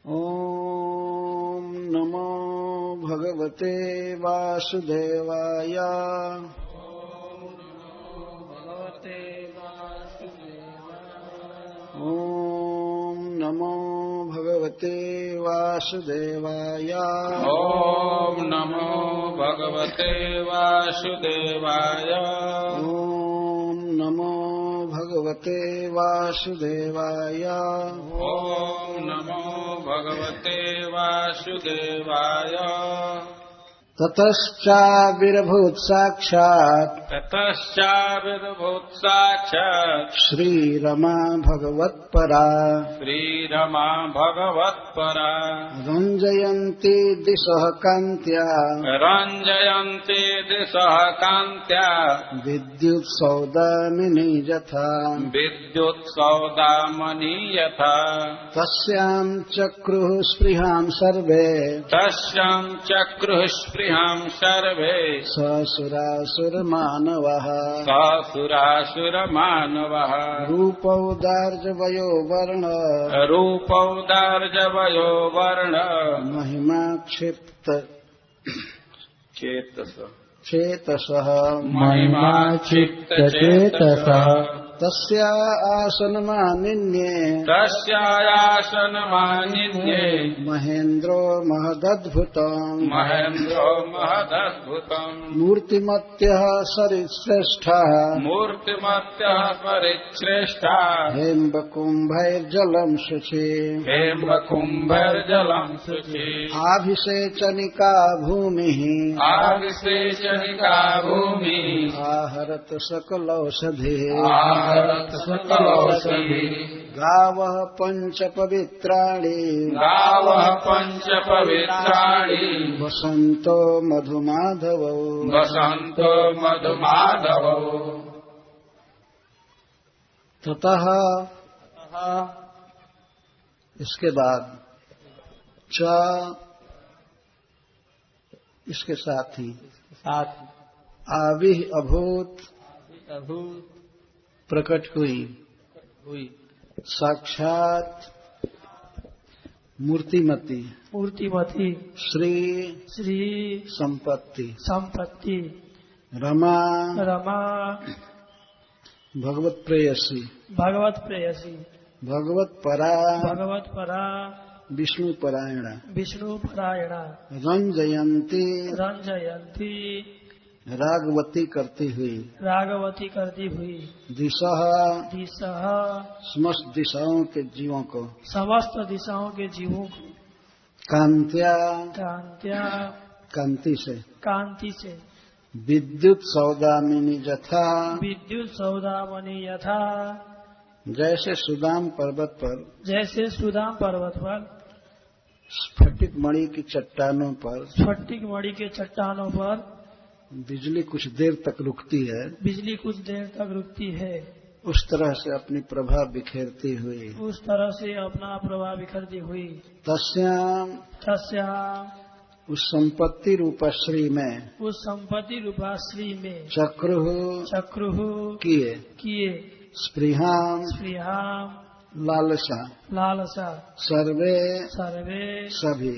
ॐ नमो भगवते वासुदेवाय। ॐ नमो भगवते वासुदेवाय। ॐ नमो भगवते वासुदेवाय। ॐ नमो भगवते वासुदेवाय। ॐ नमो भगवते वासुदेवाय। ततश्चाविर्भूत् साक्षात् ततश्चाविर्भूत् साक्षात् श्रीरमा भगवत्परा। श्रीरमा भगवत्परा। रञ्जयन्ती दिशः कान्त्या रञ्जयन्ती दिशः कान्त्या विद्युत्सौदामिनी यथा। विद्युत्सौदामनी यथा। तस्यां चक्रुः स्पृहां सर्वे तस्यां चक्रुः स्पृहां सर्वे ससुरासुरमानवः। ससुरासुरमानवः। रूपौदार्जवयो वर्ण रूपौदार्जवयो वर्ण महिमा क्षिप्त चेतसः महिमा चित्तचेतसः। तस्या आसनमानिन्ये तस्यासनमानिन्ये महेन्द्रो महदद्भुतम्। महेन्द्रो महदद्भुतम्। मूर्तिमत्यः सरिश्रेष्ठः मूर्तिमत्यः परिश्रेष्ठः। हेम्बकुम्भैर्जलम् शुचि हेम्बकुम्भैर्जलम् शुचि। आभिषेचनिका भूमिः आविशेषनिका भूमिः। आहरत सकलौषधिः सकलौषधिः। गावः पञ्चपवित्राणि गावः पञ्चपवित्राणि। वसन्तो मधुमाधवौ वसन्तो मधुमाधवौ। ततः इसके बाद च इसके साथ ही आविः अभूत प्रकट हुई साक्षात मूर्तिमती श्री संपत्ति रमा भगवत प्रेयसी भगवत परा विष्णु परायणा रंजयंती रागवती करती हुई दिशा समस्त दिशाओं के जीवों को कांत्या कांति से विद्युत सौदामिनी यथा जैसे सुदाम पर्वत पर स्फटिक मणि की चट्टानों पर बिजली कुछ देर तक रुकती है उस तरह से अपनी प्रभा बिखेरती हुई तस्याम उस संपत्ति रूपश्री में चक्रुः किए स्पृहाम लालसा सर्वे सभी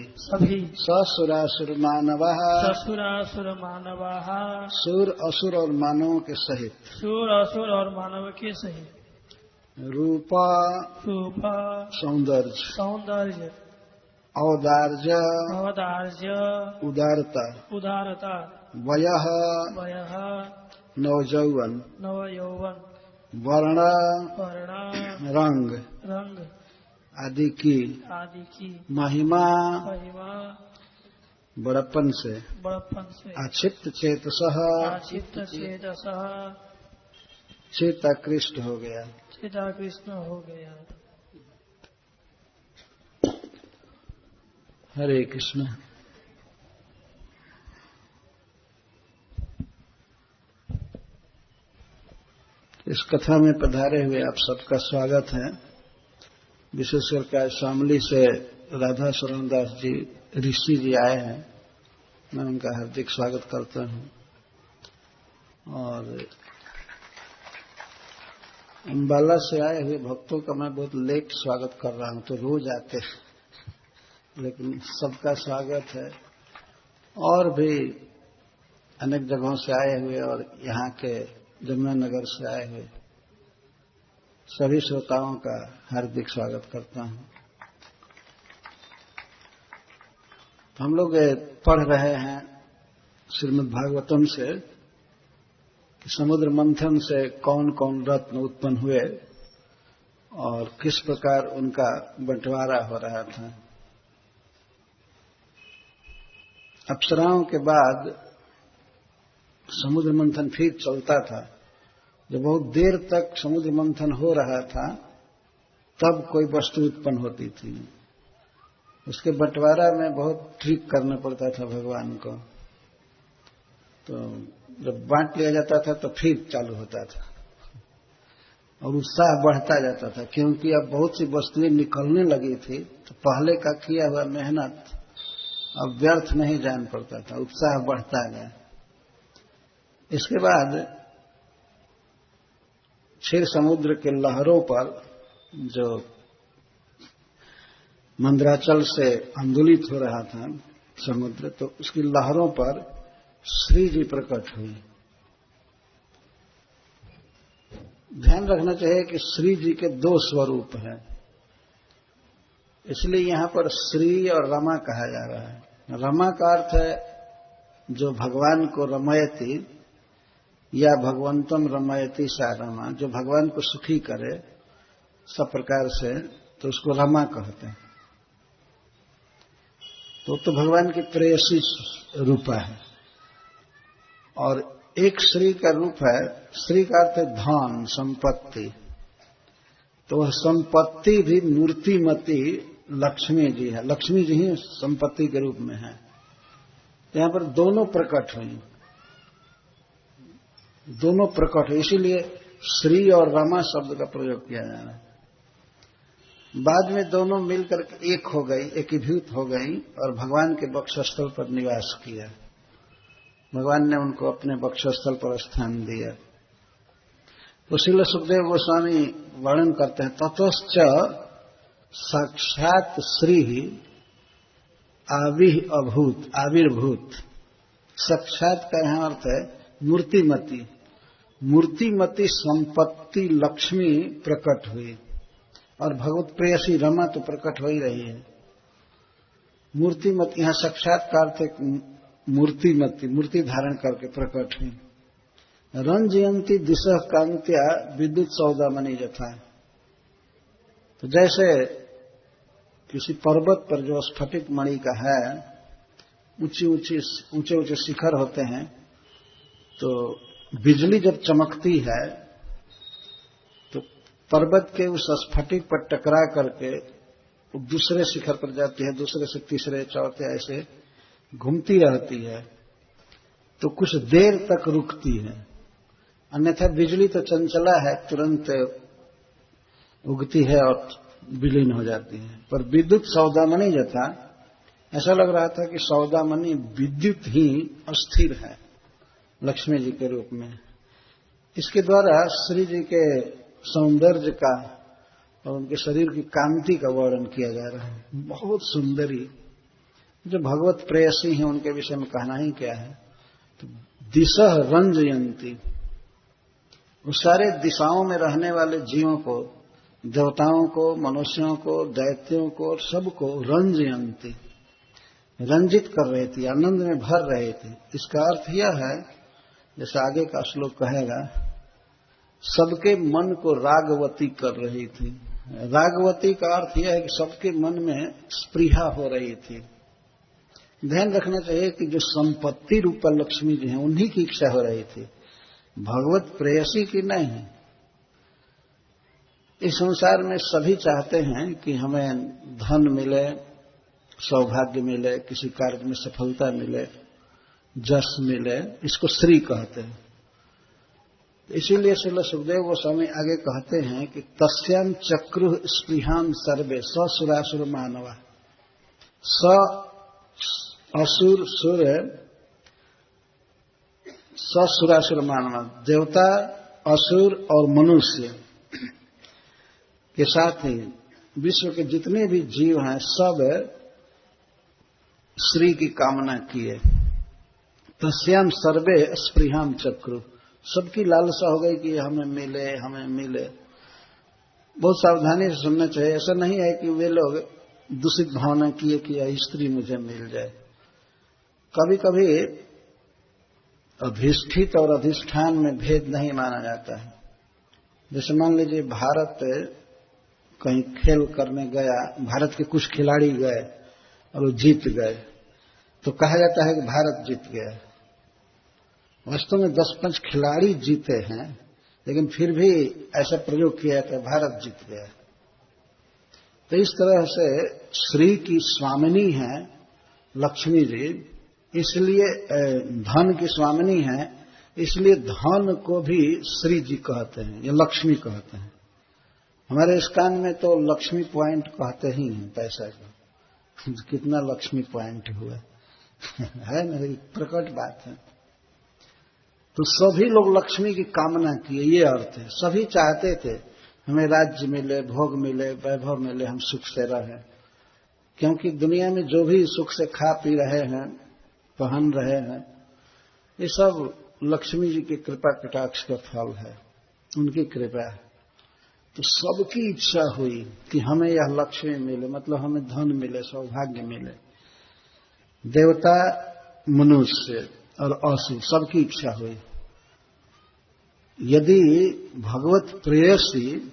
ससुरासुर मानवः सुर असुर और मानवों के सहित रूपा सौंदर्य औदार्य उदारता वयः नवयौवन वर्ण रंग आदि की महिमा बड़प्पन से आक्षिप्त चेतसः चेताकृष्ट हो गया। हरे कृष्ण। इस कथा में पधारे हुए आप सबका स्वागत है। विशेषकर का शामली से राधा शरण दास जी ऋषि जी आए हैं, मैं उनका हार्दिक स्वागत करता हूं। और अम्बाला से आए हुए भक्तों का मैं बहुत लेट स्वागत कर रहा हूं, तो रोज आते हैं। लेकिन सबका स्वागत है। और भी अनेक जगहों से आए हुए और यहाँ के जमुनानगर से आए हुए सभी श्रोताओं का हार्दिक स्वागत करता हूँ। हम लोग पढ़ रहे हैं श्रीमद् भागवतम से कि समुद्र मंथन से कौन कौन रत्न उत्पन्न हुए और किस प्रकार उनका बंटवारा हो रहा था। अप्सराओं के बाद समुद्र मंथन फिर चलता था। जब बहुत देर तक समुद्र मंथन हो रहा था तब कोई वस्तु उत्पन्न होती थी। उसके बंटवारा में बहुत ट्रिक करना पड़ता था भगवान को। तो जब बांट लिया जाता था तो फिर चालू होता था और उत्साह बढ़ता जाता था, क्योंकि अब बहुत सी वस्तुएं निकलने लगी थी। तो पहले का किया हुआ मेहनत अब व्यर्थ नहीं जान पड़ता था, उत्साह बढ़ता गया। इसके बाद क्षीर समुद्र के लहरों पर जो मंदराचल से आंदोलित हो रहा था समुद्र, तो उसकी लहरों पर श्री जी प्रकट हुई। ध्यान रखना चाहिए कि श्री जी के दो स्वरूप हैं, इसलिए यहां पर श्री और रमा कहा जा रहा है। रमा का अर्थ है जो भगवान को रमयति या भगवंतम रमयति सा रमा, जो भगवान को सुखी करे सब प्रकार से, तो उसको रमा कहते हैं। तो भगवान की प्रेयसी रूपा है। और एक श्री का रूप है, श्री का अर्थ है धन संपत्ति। तो वह संपत्ति भी मूर्तिमती लक्ष्मी जी है। लक्ष्मी जी ही संपत्ति के रूप में है। यहां पर दोनों प्रकट हुई, दोनों प्रकट हुई, इसीलिए श्री और रमा शब्द का प्रयोग किया जा रहा है। बाद में दोनों मिलकर एक हो गई, एकीभूत हो गई और भगवान के वक्षस्थल पर निवास किया। भगवान ने उनको अपने वक्षस्थल पर स्थान दिया। तो श्रील सुखदेव गोस्वामी वर्णन करते हैं, ततश्च साक्षात श्री आविर्भूत। साक्षात का यहां अर्थ है मूर्तिमती। मूर्तिमती संपत्ति लक्ष्मी प्रकट हुई और भगवत प्रेयसी रमा तो प्रकट हो ही रही है। मूर्तिमती, यहां साक्षात का अर्थ है मूर्तिमती, मूर्ति धारण करके प्रकट हुई। रंजयंती दिशः कांत्या विद्युत सौदामणि यथा। तो जैसे किसी पर्वत पर जो स्फटिक मणि का है, ऊंचे ऊंचे शिखर होते हैं, तो बिजली जब चमकती है तो पर्वत के उस स्फटिक पर टकरा करके दूसरे शिखर पर जाती है, दूसरे से तीसरे चौथे ऐसे घूमती रहती है। तो कुछ देर तक रुकती है, अन्यथा बिजली तो चंचला है, तुरंत उगती है और विलीन हो जाती है। पर विद्युत सौदामणि जथा, ऐसा लग रहा था कि सौदामणि विद्युत ही अस्थिर है लक्ष्मी जी के रूप में। इसके द्वारा श्री जी के सौंदर्य का और उनके शरीर की कांति का वर्णन किया जा रहा है। बहुत सुंदरी, जो भगवत प्रेयसी हैं उनके विषय में कहना ही क्या है। तो दिशः रंजयंती, उस सारे दिशाओं में रहने वाले जीवों को, देवताओं को, मनुष्यों को, दैत्यों को, सबको रंजयंती, रंजित कर रही थी, आनंद में भर रहे थे। इसका अर्थ यह है, जैसे आगे का श्लोक कहेगा, सबके मन को रागवती कर रही थी। रागवती का अर्थ यह है कि सबके मन में स्पृहा हो रही थी। ध्यान रखना चाहिए कि जो संपत्ति रूपा लक्ष्मी जी हैं उन्हीं की इच्छा हो रही थी, भगवत प्रेयसी की नहीं। इस संसार में सभी चाहते हैं कि हमें धन मिले, सौभाग्य मिले, किसी कार्य में सफलता मिले, जस मिले, इसको श्री कहते हैं। इसीलिए श्रील सुखदेव गोस्वामी आगे कहते हैं कि तस्याम चक्रु स्पृहाम सर्वे ससुरासुर मानवा। स असुर सुर ससुरासुर मानवा, देवता, असुर और मनुष्य के साथ ही विश्व के जितने भी जीव हैं सब श्री की कामना किए। तस्याम सर्वे स्पृहाम चक्रु, सबकी लालसा हो गई कि हमें मिले हमें मिले। बहुत सावधानी से सुनना चाहिए। ऐसा नहीं है कि वे लोग दूषित भावना किए कि यह स्त्री मुझे मिल जाए। कभी कभी अधिष्ठित और अधिष्ठान में भेद नहीं माना जाता है। जैसे मान लीजिए भारत कहीं खेल करने गया, भारत के कुछ खिलाड़ी गए और वो जीत गए, तो कहा जाता है कि भारत जीत गया। वास्तव में 10-5 खिलाड़ी जीते हैं, लेकिन फिर भी ऐसा प्रयोग किया कि भारत जीत गया। तो इस तरह से श्री की स्वामिनी है लक्ष्मी जी, इसलिए धन की स्वामिनी है, इसलिए धन को भी श्री जी कहते हैं, ये लक्ष्मी कहते हैं। हमारे इस कान में तो लक्ष्मी पॉइंट कहते ही हैं पैसा को। कितना लक्ष्मी पॉइंट हुआ है ना, प्रकट बात है। तो सभी लोग लक्ष्मी की कामना किए, ये अर्थ है। सभी चाहते थे हमें राज्य मिले, भोग मिले, वैभव मिले, हम सुख से रहें। क्योंकि दुनिया में जो भी सुख से खा पी रहे हैं, पहन रहे हैं, ये सब लक्ष्मी जी की कृपा कटाक्ष का फल है, उनकी कृपा है। तो सबकी इच्छा हुई कि हमें यह लक्ष्मी मिले, मतलब हमें धन मिले, सौभाग्य मिले। देवता, मनुष्य और असुर, सबकी इच्छा हुई। यदि भगवत प्रेयसी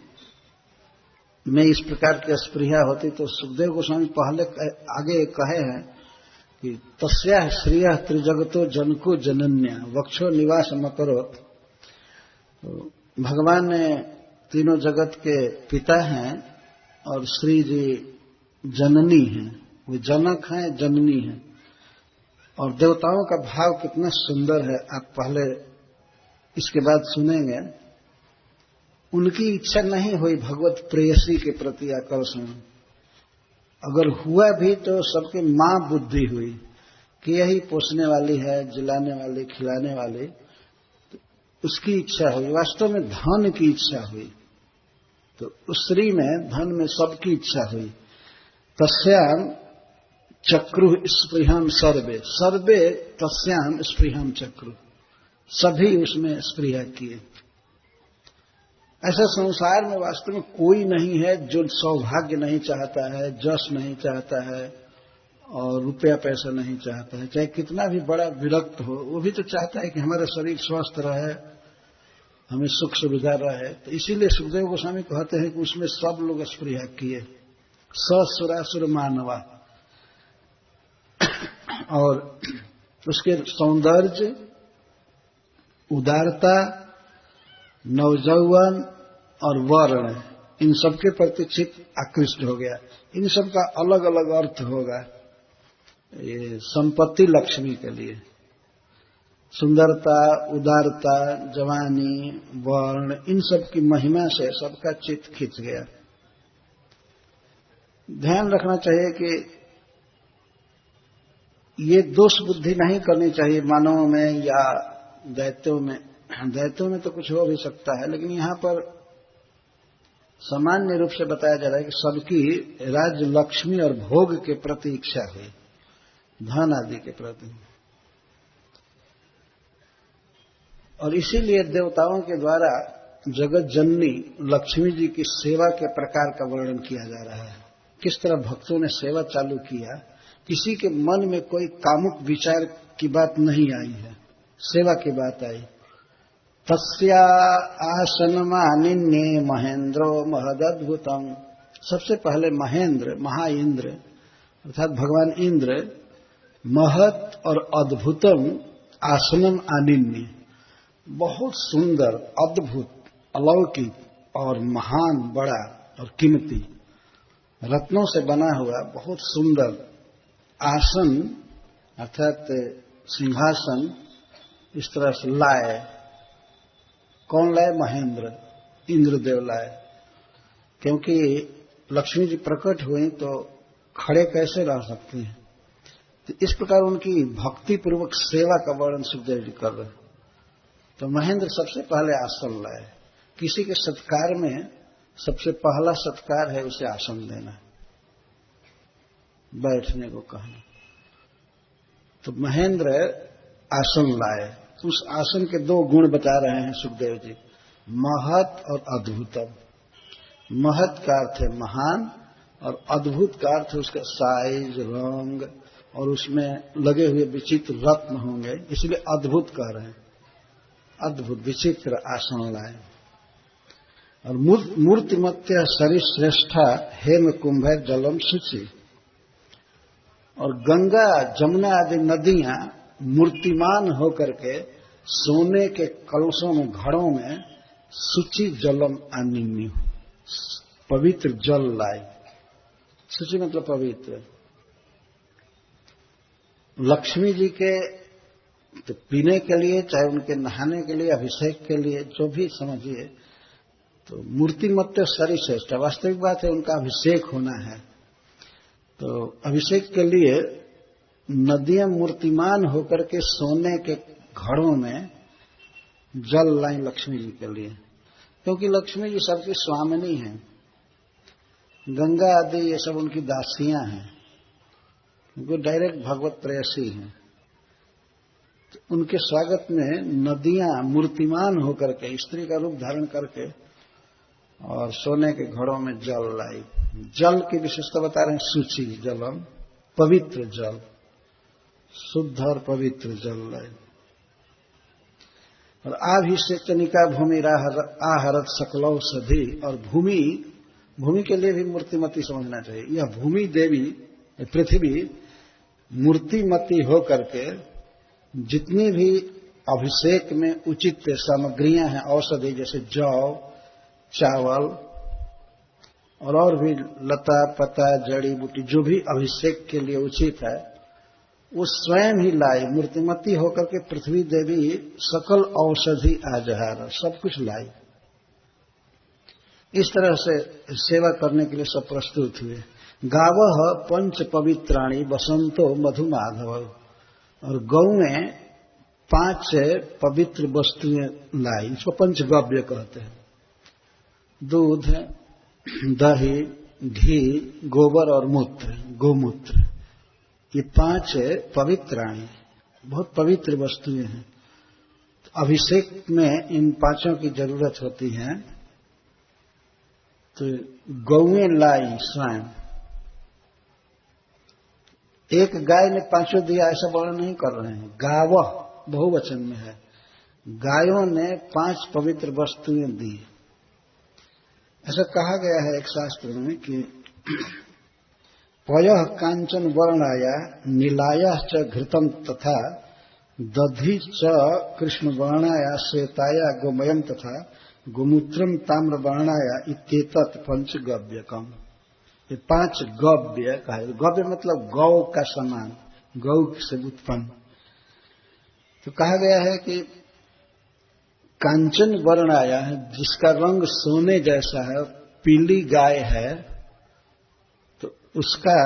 में इस प्रकार की स्पृहा होती तो सुखदेव गोस्वामी पहले आगे कहे हैं कि तस्या श्रियः त्रिजगतो जनको जनन्या वक्षो निवास मकरोत। तो भगवान ने तीनों जगत के पिता हैं और श्री जी जननी हैं, वो जनक हैं, जननी हैं। और देवताओं का भाव कितना सुंदर है, आप पहले इसके बाद सुनेंगे। उनकी इच्छा नहीं हुई भगवत प्रेयसी के प्रति आकर्षण, अगर हुआ भी तो सबके मां बुद्धि हुई कि यही पोसने वाली है, जिलाने वाली, खिलाने वाली, तो उसकी इच्छा हुई। वास्तव में धन की इच्छा हुई। तो उस स्त्री में, धन में सबकी इच्छा हुई। तस्याम चक्रु स्पृहाम सर्वे, सर्वे तस्याम स्पृहाम चक्रु, सभी उसमें स्पृहा किए। ऐसा संसार में वास्तव में कोई नहीं है जो सौभाग्य नहीं चाहता है, जश नहीं चाहता है और रुपया पैसा नहीं चाहता है। चाहे कितना भी बड़ा विरक्त हो, वो भी तो चाहता है कि हमारा शरीर स्वस्थ रहे, हमें सुख सुविधा रहे। तो इसीलिए सुखदेव गोस्वामी कहते हैं कि उसमें सब लोग स्पृहा किए, ससुरासुर मानवा। और उसके सौंदर्य, उदारता, नवजौवन और वर्ण, इन सबके प्रति चित्त आकृष्ट हो गया। इन सब का अलग अलग अर्थ होगा। ये संपत्ति लक्ष्मी के लिए सुंदरता, उदारता, जवानी, वर्ण, इन सब की महिमा से सबका चित्त खिंच गया। ध्यान रखना चाहिए कि ये दोष बुद्धि नहीं करनी चाहिए मानवों में या दैत्यों में। दैत्यों में तो कुछ हो भी सकता है, लेकिन यहां पर सामान्य रूप से बताया जा रहा है कि सबकी राज्य लक्ष्मी और भोग के प्रति इच्छा हुई, धन आदि के प्रति। और इसीलिए देवताओं के द्वारा जगत जननी लक्ष्मी जी की सेवा के प्रकार का वर्णन किया जा रहा है। किस तरह भक्तों ने सेवा चालू किया, किसी के मन में कोई कामुक विचार की बात नहीं आई है, सेवा की बात आई। तस्या आसनमानिन्ये महेंद्रो महदद्भुतम। सबसे पहले महेंद्र, महाइंद्र अर्थात भगवान इंद्र, महत और अद्भुतम आसनम आनिन्ये, बहुत सुंदर, अद्भुत, अलौकिक और महान, बड़ा और कीमती, रत्नों से बना हुआ बहुत सुंदर आसन अर्थात सिंहासन इस तरह से लाए। कौन लाए? महेंद्र, इंद्रदेव लाए। क्योंकि लक्ष्मी जी प्रकट हुई तो खड़े कैसे रह सकती हैं, तो इस प्रकार उनकी भक्ति पूर्वक सेवा का वर्णन सुखदेव जी कर रहे। तो महेंद्र सबसे पहले आसन लाए। किसी के सत्कार में सबसे पहला सत्कार है उसे आसन देना, बैठने को कहना। तो महेंद्र आसन लाए। उस आसन के 2 गुण बता रहे हैं सुखदेव जी, महत और अद्भुतम। महत का अर्थ है महान और अद्भुत का अर्थ है उसका साइज, रंग और उसमें लगे हुए विचित्र रत्न होंगे, इसलिए अद्भुत कह रहे हैं। अद्भुत विचित्र आसन लाए। और मूर्तिमत्य सरिश्रेष्ठा हेम कुंभर जलम शुचि। और गंगा जमुना आदि नदियां मूर्तिमान होकर के सोने के कलशों में, घड़ों में शुचि जलम आनिन्यु, पवित्र जल लाए। शुचि मतलब पवित्र। लक्ष्मी जी के तो पीने के लिए, चाहे उनके नहाने के लिए, अभिषेक के लिए, जो भी समझिए, तो मूर्तिमत्य सरिश्रेष्ठ। वास्तविक बात है उनका अभिषेक होना है। तो अभिषेक के लिए नदियां मूर्तिमान होकर के सोने के घड़ों में जल लाई लक्ष्मी जी के लिए, क्योंकि लक्ष्मी जी सबकी स्वामिनी हैं। गंगा आदि ये सब उनकी दासियां हैं, वो डायरेक्ट भगवत प्रेयसी हैं। तो उनके स्वागत में नदियां मूर्तिमान होकर के, स्त्री का रूप धारण करके और सोने के घड़ों में जल लाई। जल की विशेषता बता रहे हैं, शुचि जलम, पवित्र जल, शुद्ध और पवित्र जल लाई। और आभिषेचनिका भूमि आहरत सकलौषधि। और भूमि के लिए भी मूर्तिमती समझना चाहिए। यह भूमि देवी, पृथ्वी मूर्तिमती होकर के जितनी भी अभिषेक में उचित सामग्रियां हैं, औषधि जैसे जौ, चावल और भी लता पता जड़ी बूटी, जो भी अभिषेक के लिए उचित है, वो स्वयं ही लाई। मूर्तिमती होकर के पृथ्वी देवी सकल औषधि आजहार, सब कुछ लाई। इस तरह से सेवा करने के लिए सब प्रस्तुत हुए। गावह पंच पवित्राणी बसंतो मधुमाधव। और गौ में 5 पवित्र वस्तुएं लाई, इसको पंचगव्य कहते हैं। दूध, दही, घी, गोबर और मूत्र, गोमूत्र, ये 5 पवित्राणी, बहुत पवित्र वस्तुएं हैं। तो अभिषेक में इन 5 की जरूरत होती है। तो गौएं लाई स्वयं। एक गाय ने 5 दिया ऐसा वर्णन नहीं कर रहे हैं, गावह बहुवचन में है। गायों ने 5 पवित्र वस्तुएं दी। ऐसा कहा गया है एक शास्त्र में कि पयः कांचन वर्णाया नीलाया च घृतम तथा दधि च कृष्ण वर्णाया श्वेताया गोमयम तथा गोमूत्रम ताम्र वर्णाया इत्येतत् पंचगव्यकम। ये 5 गव्य कहा। गव्य मतलब गौ का समान, गौ से उत्पन्न। तो कहा गया है कि कांचन वर्ण आया है, जिसका रंग सोने जैसा है, पीली गाय है, तो उसका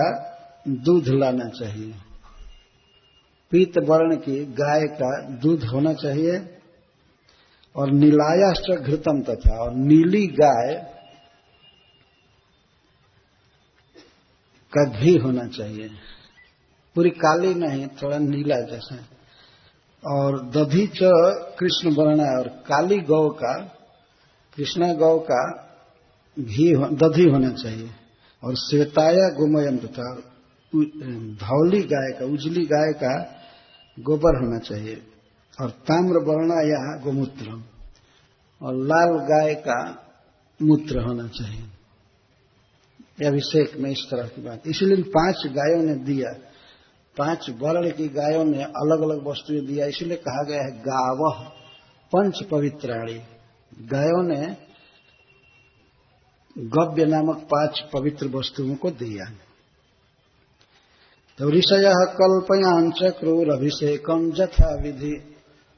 दूध लाना चाहिए। पीत वर्ण की गाय का दूध होना चाहिए। और नीलायाश्च घृतम तथा, और नीली गाय का घी होना चाहिए, पूरी काली नहीं, थोड़ा नीला जैसा। और दधि च कृष्ण वर्णा, और काली गौ का, कृष्णा गौ का घी दधि होना चाहिए। और श्वेताया गोमयम तथा धौली गाय का, उजली गाय का गोबर होना चाहिए। और ताम्र वर्णा या गोमूत्रम, और लाल गाय का मूत्र होना चाहिए। अभिषेक में इस तरह की बात, इसलिए 5 गायों ने दिया। 5 वर्ण की गायों ने अलग अलग वस्तुएं दिया, इसलिए कहा गया है गावह पंच पवित्राणी। गायों ने गव्य नामक 5 पवित्र वस्तुओं को दिया। तो ऋषय कल्पयान चक्रूर अभिषेकम जथा विधि।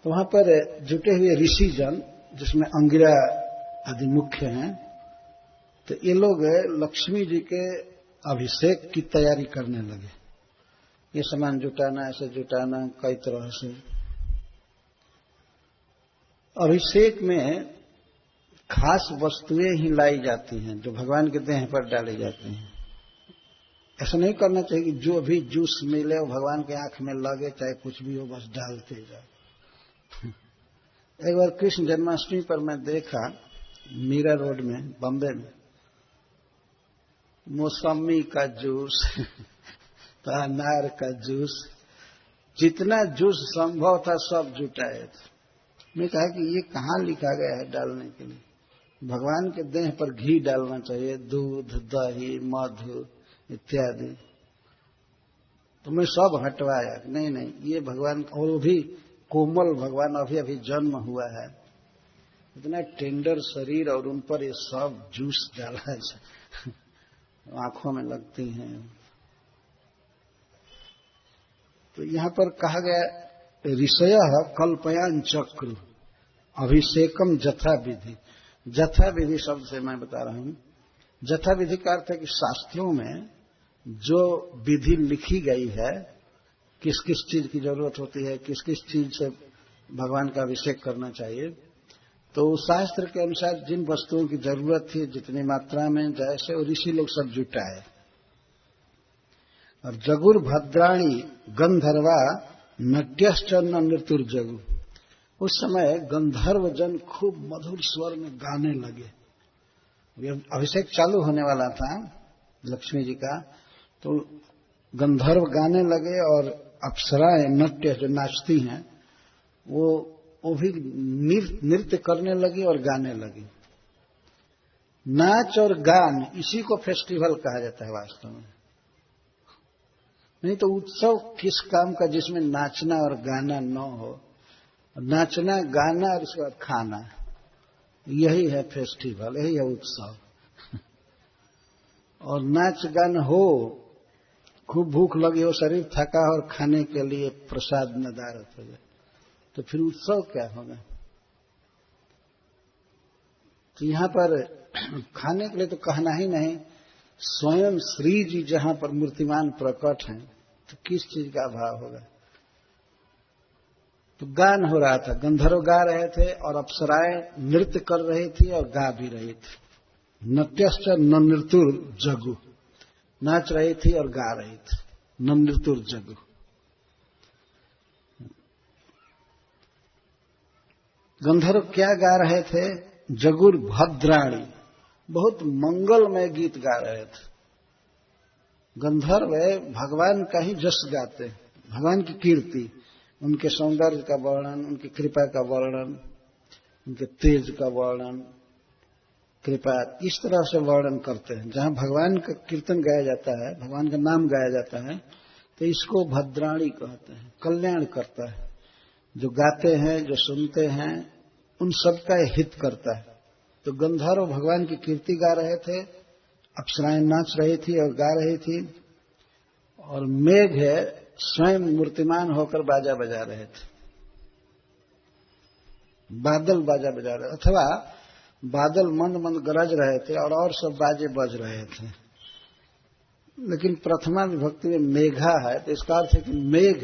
तो वहां पर जुटे हुए ऋषिजन, जिसमें अंगिरा आदि मुख्य हैं, तो ये लोग लक्ष्मी जी के अभिषेक की तैयारी करने लगे। ये सामान जुटाना, ऐसे जुटाना, कई तरह से। अभिषेक में खास वस्तुएं ही लाई जाती हैं जो भगवान के देह पर डाली जाती हैं। ऐसा नहीं करना चाहिए कि जो भी जूस मिले वो भगवान के आंख में लगे, चाहे कुछ भी हो बस डालते जाओ। एक बार कृष्ण जन्माष्टमी पर मैं देखा मीरा रोड में बॉम्बे में, मौसमी का जूस तो अनार का जूस, जितना जूस संभव था सब जुटाए थे। मैं कहा कि ये कहाँ लिखा गया है डालने के लिए? भगवान के देह पर घी डालना चाहिए, दूध, दही, मधु इत्यादि। तो मैं सब हटवाया, नहीं नहीं ये भगवान, और वो भी कोमल भगवान, अभी अभी जन्म हुआ है, इतना टेंडर शरीर और उन पर ये सब जूस डाला है, आंखों में लगती हैं। तो यहां पर कहा गया ऋषयः कल्पयान चक्र अभिषेकम जथा विधि। जथा विधि शब्द से मैं बता रहा हूं, जथा विधि का अर्थ है कि शास्त्रों में जो विधि लिखी गई है, किस किस चीज की जरूरत होती है, किस किस चीज से भगवान का अभिषेक करना चाहिए, तो शास्त्र के अनुसार जिन वस्तुओं की जरूरत थी, जितनी मात्रा में जैसे, और ऋषि लोग सब जुटाए। और जगुर भद्राणी गंधर्वा नट्यश्चन्न नृतुर्जगु, उस समय गंधर्व जन खूब मधुर स्वर में गाने लगे। अभिषेक चालू होने वाला था लक्ष्मी जी का, तो गंधर्व गाने लगे और अप्सराएं नट्य जो नाचती हैं वो भी नृत्य करने लगी और गाने लगी। नाच और गान, इसी को फेस्टिवल कहा जाता है वास्तव में। नहीं तो उत्सव किस काम का जिसमें नाचना और गाना न हो? नाचना, गाना और उसके बाद खाना, यही है फेस्टिवल, यही है उत्सव। और नाच गान हो, खूब भूख लगी हो, शरीर थका और खाने के लिए प्रसाद नदारत हो जाए, तो फिर उत्सव क्या होगा? तो यहां पर खाने के लिए तो कहना ही नहीं, स्वयं श्री जी जहां पर मूर्तिमान प्रकट हैं, तो किस चीज का अभाव होगा? तो गान हो रहा था, गंधर्व गा रहे थे और अप्सराएं नृत्य कर रही थी और गा भी रही थी। नट्यश्च न नृतुर जगु, नाच रही थी और गा रही थी, न नृतुर जगु। गंधर्व क्या गा रहे थे? जगुर भद्राणी, बहुत मंगलमय गीत गा रहे थे। गंधर्व भगवान का ही जस गाते, भगवान की कीर्ति, उनके सौंदर्य का वर्णन, उनकी कृपा का वर्णन, उनके तेज का वर्णन, कृपा, इस तरह से वर्णन करते हैं। जहां भगवान का कीर्तन गाया जाता है, भगवान का नाम गाया जाता है, तो इसको भद्राणी कहते हैं, कल्याण करता है। जो गाते हैं, जो सुनते हैं, उन सबका हित करता है। तो गंधर्व भगवान की कीर्ति गा रहे थे, अप्सराएं नाच रही थी और गा रही थी, और मेघ स्वयं मूर्तिमान होकर बाजा बजा रहे थे, बादल बाजा बजा रहे, अथवा बादल मंद मंद गरज रहे थे और सब बाजे बज रहे थे। लेकिन प्रथमा विभक्ति में मेघा है, तो इसका अर्थ है कि मेघ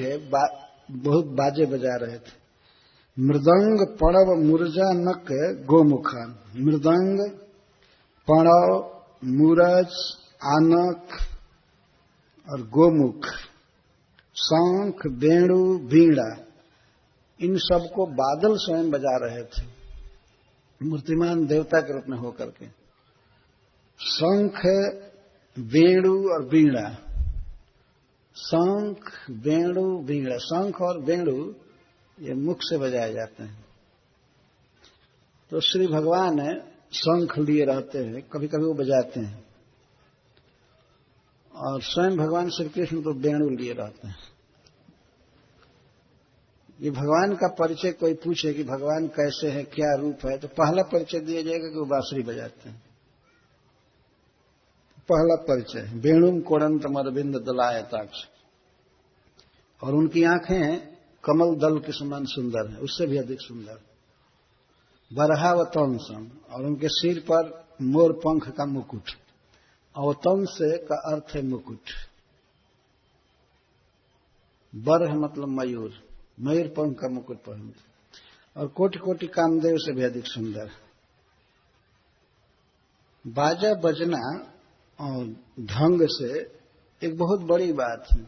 बहुत बाजे बजा रहे थे। मृदंग पणव मूर्जा नक गोमुखान, मृदंग, पणव, मूरज, आनक और गोमुख, शंख, वेणु, वीणा, इन सबको बादल स्वयं बजा रहे थे, मूर्तिमान देवता के रूप में होकर के। शंख, वेणु और वीणा, शंख, वेणु, वीणा। शंख और वेणु ये मुख से बजाए जाते हैं। तो श्री भगवान शंख लिए रहते हैं, कभी कभी वो बजाते हैं, और स्वयं भगवान श्री कृष्ण तो वेणु लिए रहते हैं। ये भगवान का परिचय कोई पूछे कि भगवान कैसे है, क्या रूप है, तो पहला परिचय दिया जाएगा कि वो बांसुरी बजाते हैं। पहला परिचय वेणुम कोड़ंतम अरविंद दलायताक्ष, और उनकी आंखें कमल दल के समान सुंदर है, उससे भी अधिक सुंदर। बरहावतंसम, और उनके सिर पर मोर पंख का मुकुट। अवतंस का अर्थ है मुकुट। बरह मतलब मयूर, मयूर पंख का मुकुट पहनते, और कोटि कोटि कामदेव से भी अधिक सुंदर। बाजा बजना और ढंग से एक बहुत बड़ी बात है।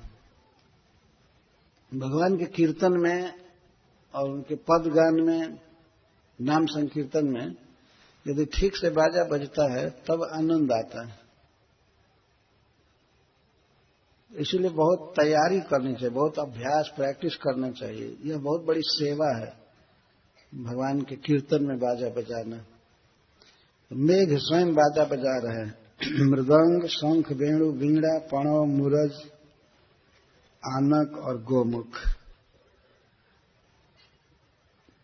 भगवान के कीर्तन में और उनके पद गान में, नाम संकीर्तन में यदि ठीक से बाजा बजता है तब आनंद आता है। इसीलिए बहुत तैयारी करनी चाहिए, बहुत अभ्यास, प्रैक्टिस करना चाहिए। यह बहुत बड़ी सेवा है भगवान के कीर्तन में बाजा बजाना। मेघ स्वयं बाजा बजा रहे हैं। मृदंग, शंख, वेणु, वीणा, पणव, मुरज, आनक और गोमुख,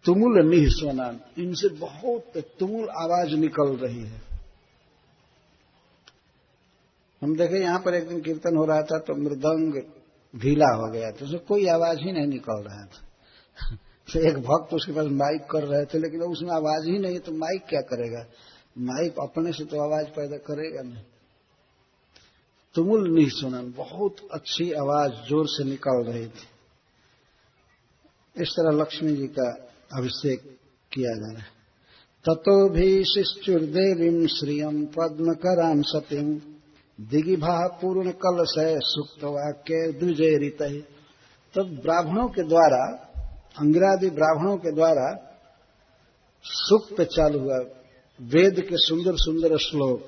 तुमुल निःस्वनान, इनसे बहुत तुमुल आवाज निकल रही है। हम देखे यहां पर एक दिन कीर्तन हो रहा था तो मृदंग ढीला हो गया था, उसमें कोई आवाज ही नहीं निकल रहा था। तो एक भक्त उसके पास माइक कर रहे थे, लेकिन उसमें आवाज ही नहीं, तो माइक क्या करेगा? माइक अपने से तो आवाज पैदा करेगा नहीं। तुमुल निःस्वनान, बहुत अच्छी आवाज जोर से निकल रही थी। इस तरह लक्ष्मी जी का अभिषेक किया जा रहा है। ततो भी शिष्चुर्देवीं श्रियं पद्मकरां सतीं दिगिभा पूर्ण कलश सुक्त वाक्य द्विजयरित। तब ब्राह्मणों के द्वारा, अंग्रादि ब्राह्मणों के द्वारा सुक्त चालू हुआ, वेद के सुंदर सुंदर श्लोक,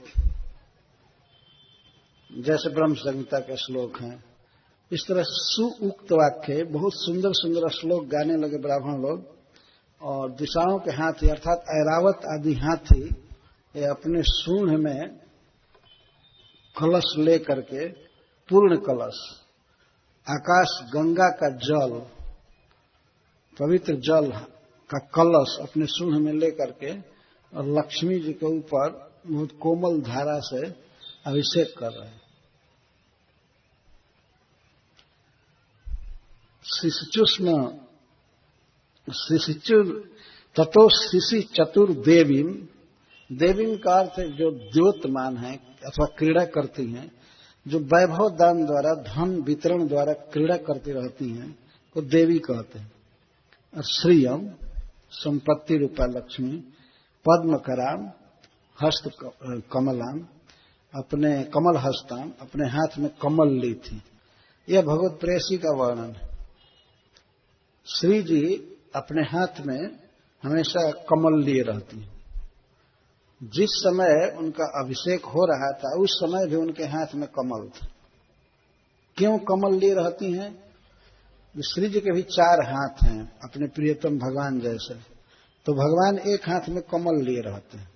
जैसे ब्रह्म संहिता के श्लोक हैं, इस तरह सुउक्त वाक्य बहुत सुंदर सुंदर श्लोक गाने लगे ब्राह्मण लोग। और दिशाओं के हाथी अर्थात ऐरावत आदि हाथी ये अपने सूंड में कलश ले करके, पूर्ण कलश, आकाश गंगा का जल, पवित्र जल का कलश अपने सूंड में ले करके और लक्ष्मी जी के ऊपर बहुत कोमल धारा से अभिषेक कर रहे हैं। ततो शिशि चतुर्देवीं, देवीं का अर्थ जो द्योतमान है अथवा क्रीड़ा करती हैं, जो वैभव दान द्वारा, धन वितरण द्वारा क्रीड़ा करती रहती हैं, को देवी कहते हैं। और श्रियम संपत्ति रूपा लक्ष्मी, पद्मकराम हस्त कमलाम, अपने कमल हस्ताम, अपने हाथ में कमल ली थी। यह भगवत प्रेयसी का वर्णन है। श्री जी अपने हाथ में हमेशा कमल लिए रहती हैं। जिस समय उनका अभिषेक हो रहा था उस समय भी उनके हाथ में कमल था। क्यों कमल लिए रहती हैं? श्री जी के भी 4 हाथ हैं अपने प्रियतम भगवान जैसे, तो भगवान एक हाथ में कमल लिए रहते हैं।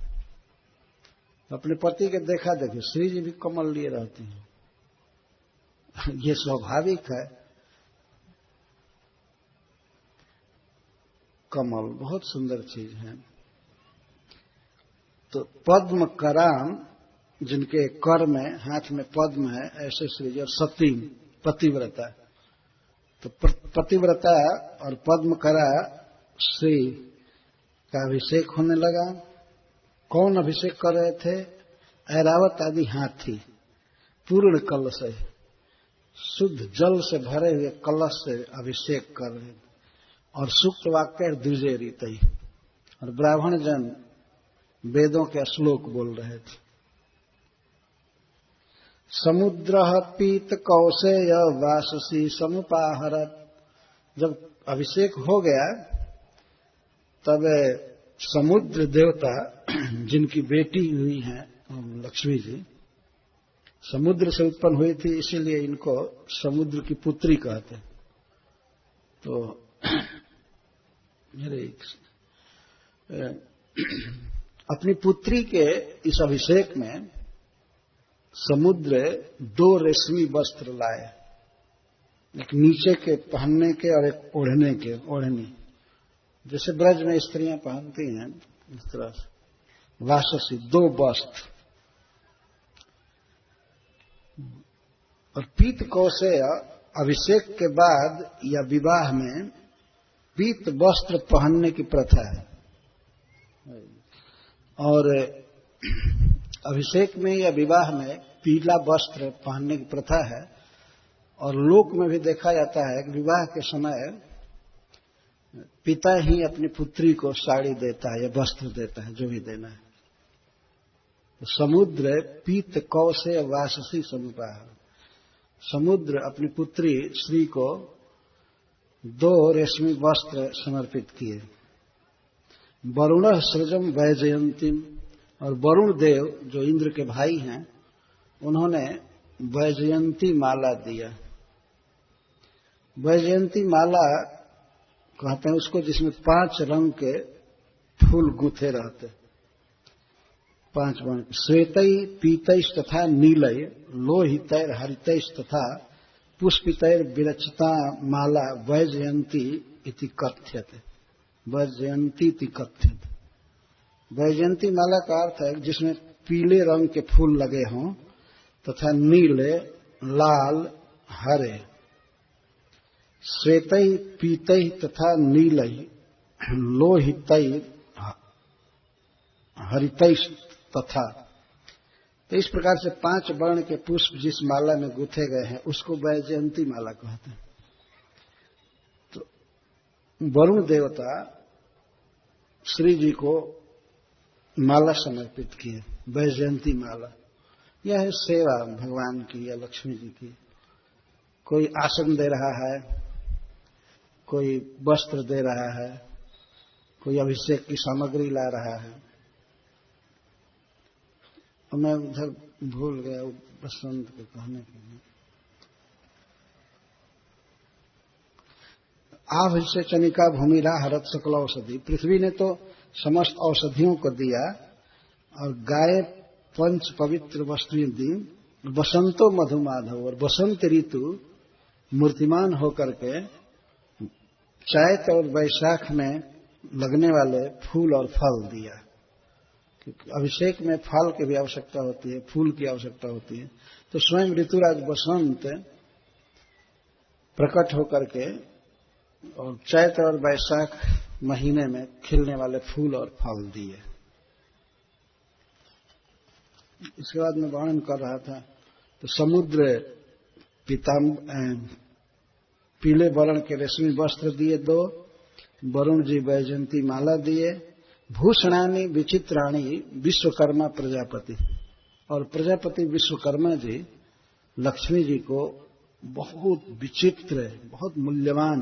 अपने पति के देखा देखिए, श्री जी भी कमल लिए रहती हैं। ये स्वाभाविक है। कमल बहुत सुंदर चीज है। तो पद्म कराम, जिनके कर में, हाथ में पद्म है, ऐसे श्री जी। और सती पतिव्रता, तो पतिव्रता और पद्म करा श्री का अभिषेक होने लगा। कौन अभिषेक कर रहे थे? ऐरावत आदि हाथी पूर्ण कलश से, शुद्ध जल से भरे हुए कलश से अभिषेक कर रहे थे। और सूक्त वाक्य द्विजय रीत, और ब्राह्मण जन वेदों के श्लोक बोल रहे थे। समुद्र पीत कौशेय वाससी समुपाहरत। जब अभिषेक हो गया तब समुद्र देवता, जिनकी बेटी हुई है लक्ष्मी जी, समुद्र से उत्पन्न हुई थी, इसीलिए इनको समुद्र की पुत्री कहते हैं। तो अपनी पुत्री के इस अभिषेक में समुद्र 2 रेशमी वस्त्र लाए, एक नीचे के पहनने के और एक ओढ़ने के, ओढ़नी, जैसे ब्रज में स्त्रियां पहनती हैं इस तरह से। वाससी 2 वस्त्र। और पीत कौशेय, अभिषेक के बाद या विवाह में पीत वस्त्र पहनने की प्रथा है। और अभिषेक में या विवाह में पीला वस्त्र पहनने की प्रथा है। और लोक में भी देखा जाता है कि विवाह के समय पिता ही अपनी पुत्री को साड़ी देता है या वस्त्र देता है, जो भी देना है। तो समुद्र पीत कौशेय वाससी समुपाह, समुद्र अपनी पुत्री श्री को 2 रेशमी वस्त्र समर्पित किए। वरुण सृजम वैजयंतीम, और वरुण देव जो इंद्र के भाई हैं उन्होंने वैजयंती माला दिया। वैजयंती माला कहते हैं उसको जिसमें 5 रंग के फूल गुथे रहते, 5 वर्ण, श्वेतई पीतैश तथा नीलय लोहितैर हरितैश तथा पुष्पितैर विरचिता माला वैजयंती इति कथ्यते। वैजयंती इति कथ्यते। वैजयंती माला का अर्थ है जिसमें पीले रंग के फूल लगे हों तथा नीले, लाल, हरे, श्वेतई पीतई तथा नीलई लोहितई हरितैश तथा। तो इस प्रकार से 5 वर्ण के पुष्प जिस माला में गुथे गए हैं उसको वैजयंती माला कहते हैं। तो वरुण देवता श्री जी को माला समर्पित किए, वैजयंती माला। यह है सेवा भगवान की या लक्ष्मी जी की। कोई आसन दे रहा है, कोई वस्त्र दे रहा है, कोई अभिषेक की सामग्री ला रहा है। और मैं उधर भूल गया बसंत को कहने के लिए। आभ से चनिका भूमिरा हरत सकल औषधि। पृथ्वी ने तो समस्त औषधियों को दिया और गाय 5 पवित्र वस्तुएं दी। बसंतो मधुमाधव, और बसंत ऋतु मूर्तिमान होकर के चैत और वैशाख में लगने वाले फूल और फल दिया। अभिषेक में फल की भी आवश्यकता होती है, फूल की आवश्यकता होती है। तो स्वयं ऋतुराज बसंत प्रकट होकर के और चैत्र और वैशाख महीने में खिलने वाले फूल और फल दिए। इसके बाद मैं वर्णन कर रहा था तो समुद्र पीले वर्ण के रेशमी वस्त्र दिए 2, वरुण जी वैजयंती माला दिए। भूषणानी विचित्राणी विश्वकर्मा प्रजापति, और प्रजापति विश्वकर्मा जी लक्ष्मी जी को बहुत विचित्र, बहुत मूल्यवान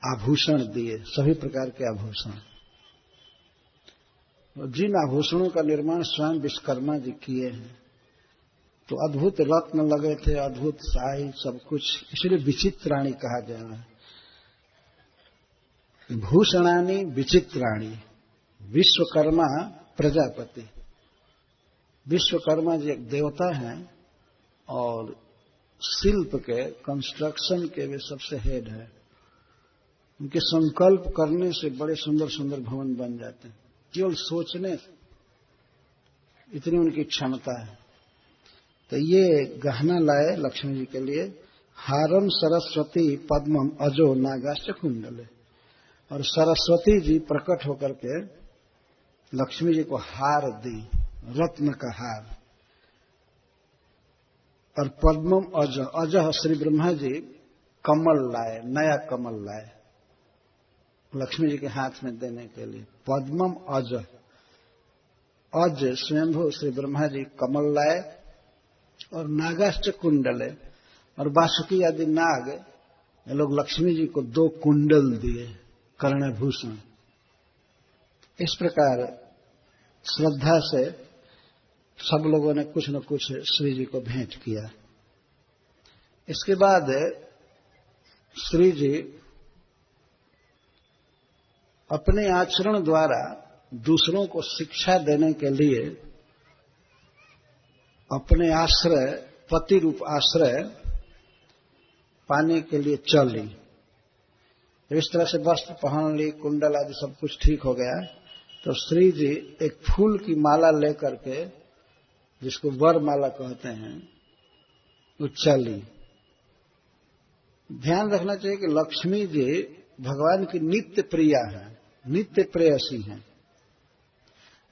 आभूषण दिए, सभी प्रकार के आभूषण। जिन आभूषणों का निर्माण स्वयं विश्वकर्मा जी किए हैं, तो अद्भुत रत्न लगे थे, अद्भुत साई, सब कुछ, इसलिए विचित्राणी कहा गया है। भूषणानी विचित्राणी विश्वकर्मा प्रजापति। विश्वकर्मा जी एक देवता हैं और शिल्प के, कंस्ट्रक्शन के वे सबसे हेड है। उनके संकल्प करने से बड़े सुंदर सुंदर भवन बन जाते हैं, केवल सोचने से, इतनी उनकी क्षमता है। तो ये गहना लाए लक्ष्मी जी के लिए। हारम सरस्वती पद्मम अजो नागाश्च कुंडले, और सरस्वती जी प्रकट होकर के लक्ष्मी जी को हार दी, रत्न का हार। और पद्मम अज, अजह श्री ब्रह्मा जी कमल लाए, नया कमल लाए लक्ष्मी जी के हाथ में देने के लिए। पद्मम अज, अज स्वयंभू श्री ब्रह्मा जी कमल लाए। और नागाश्च कुंडले, और वासुकी आदि नाग, ये लोग लक्ष्मी जी को 2 कुंडल दिए, कर्णभूषण। इस प्रकार श्रद्धा से सब लोगों ने कुछ न कुछ श्री जी को भेंट किया। इसके बाद श्री जी अपने आचरण द्वारा दूसरों को शिक्षा देने के लिए अपने आश्रय, पति रूप आश्रय पाने के लिए चली। इस तरह से वस्त्र पहन ली, कुंडल आदि सब कुछ ठीक हो गया, तो श्री जी एक फूल की माला लेकर के, जिसको वर माला कहते हैं, वो चली। ध्यान रखना चाहिए कि लक्ष्मी जी भगवान की नित्य प्रिया है, नित्य प्रेयसी हैं।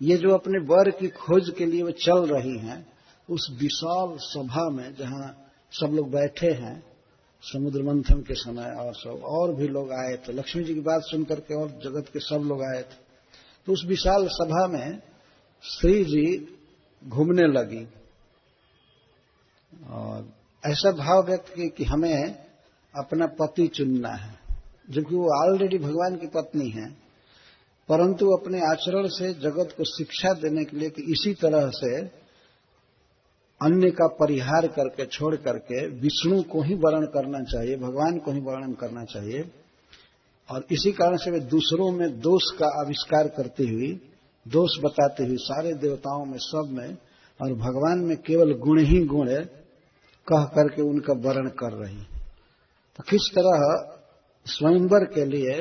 ये जो अपने वर की खोज के लिए वो चल रही हैं, उस विशाल सभा में जहां सब लोग बैठे हैं समुद्र मंथन के समय, और सब और भी लोग आए थे, लक्ष्मी जी की बात सुनकर के और जगत के सब लोग आए थे। तो उस विशाल सभा में श्री जी घूमने लगी और ऐसा भाव व्यक्त की कि हमें अपना पति चुनना है, जबकि वो ऑलरेडी भगवान की पत्नी है, परंतु अपने आचरण से जगत को शिक्षा देने के लिए कि इसी तरह से अन्य का परिहार करके छोड़ करके विष्णु को ही वर्ण करना चाहिए, भगवान को ही वर्णन करना चाहिए। और इसी कारण से वे दूसरों में दोष का आविष्कार करती हुई, दोष बताते हुए सारे देवताओं में, सब में, और भगवान में केवल गुण ही गुण कह करके उनका वर्ण कर रही। तो किस तरह स्वयंवर के लिए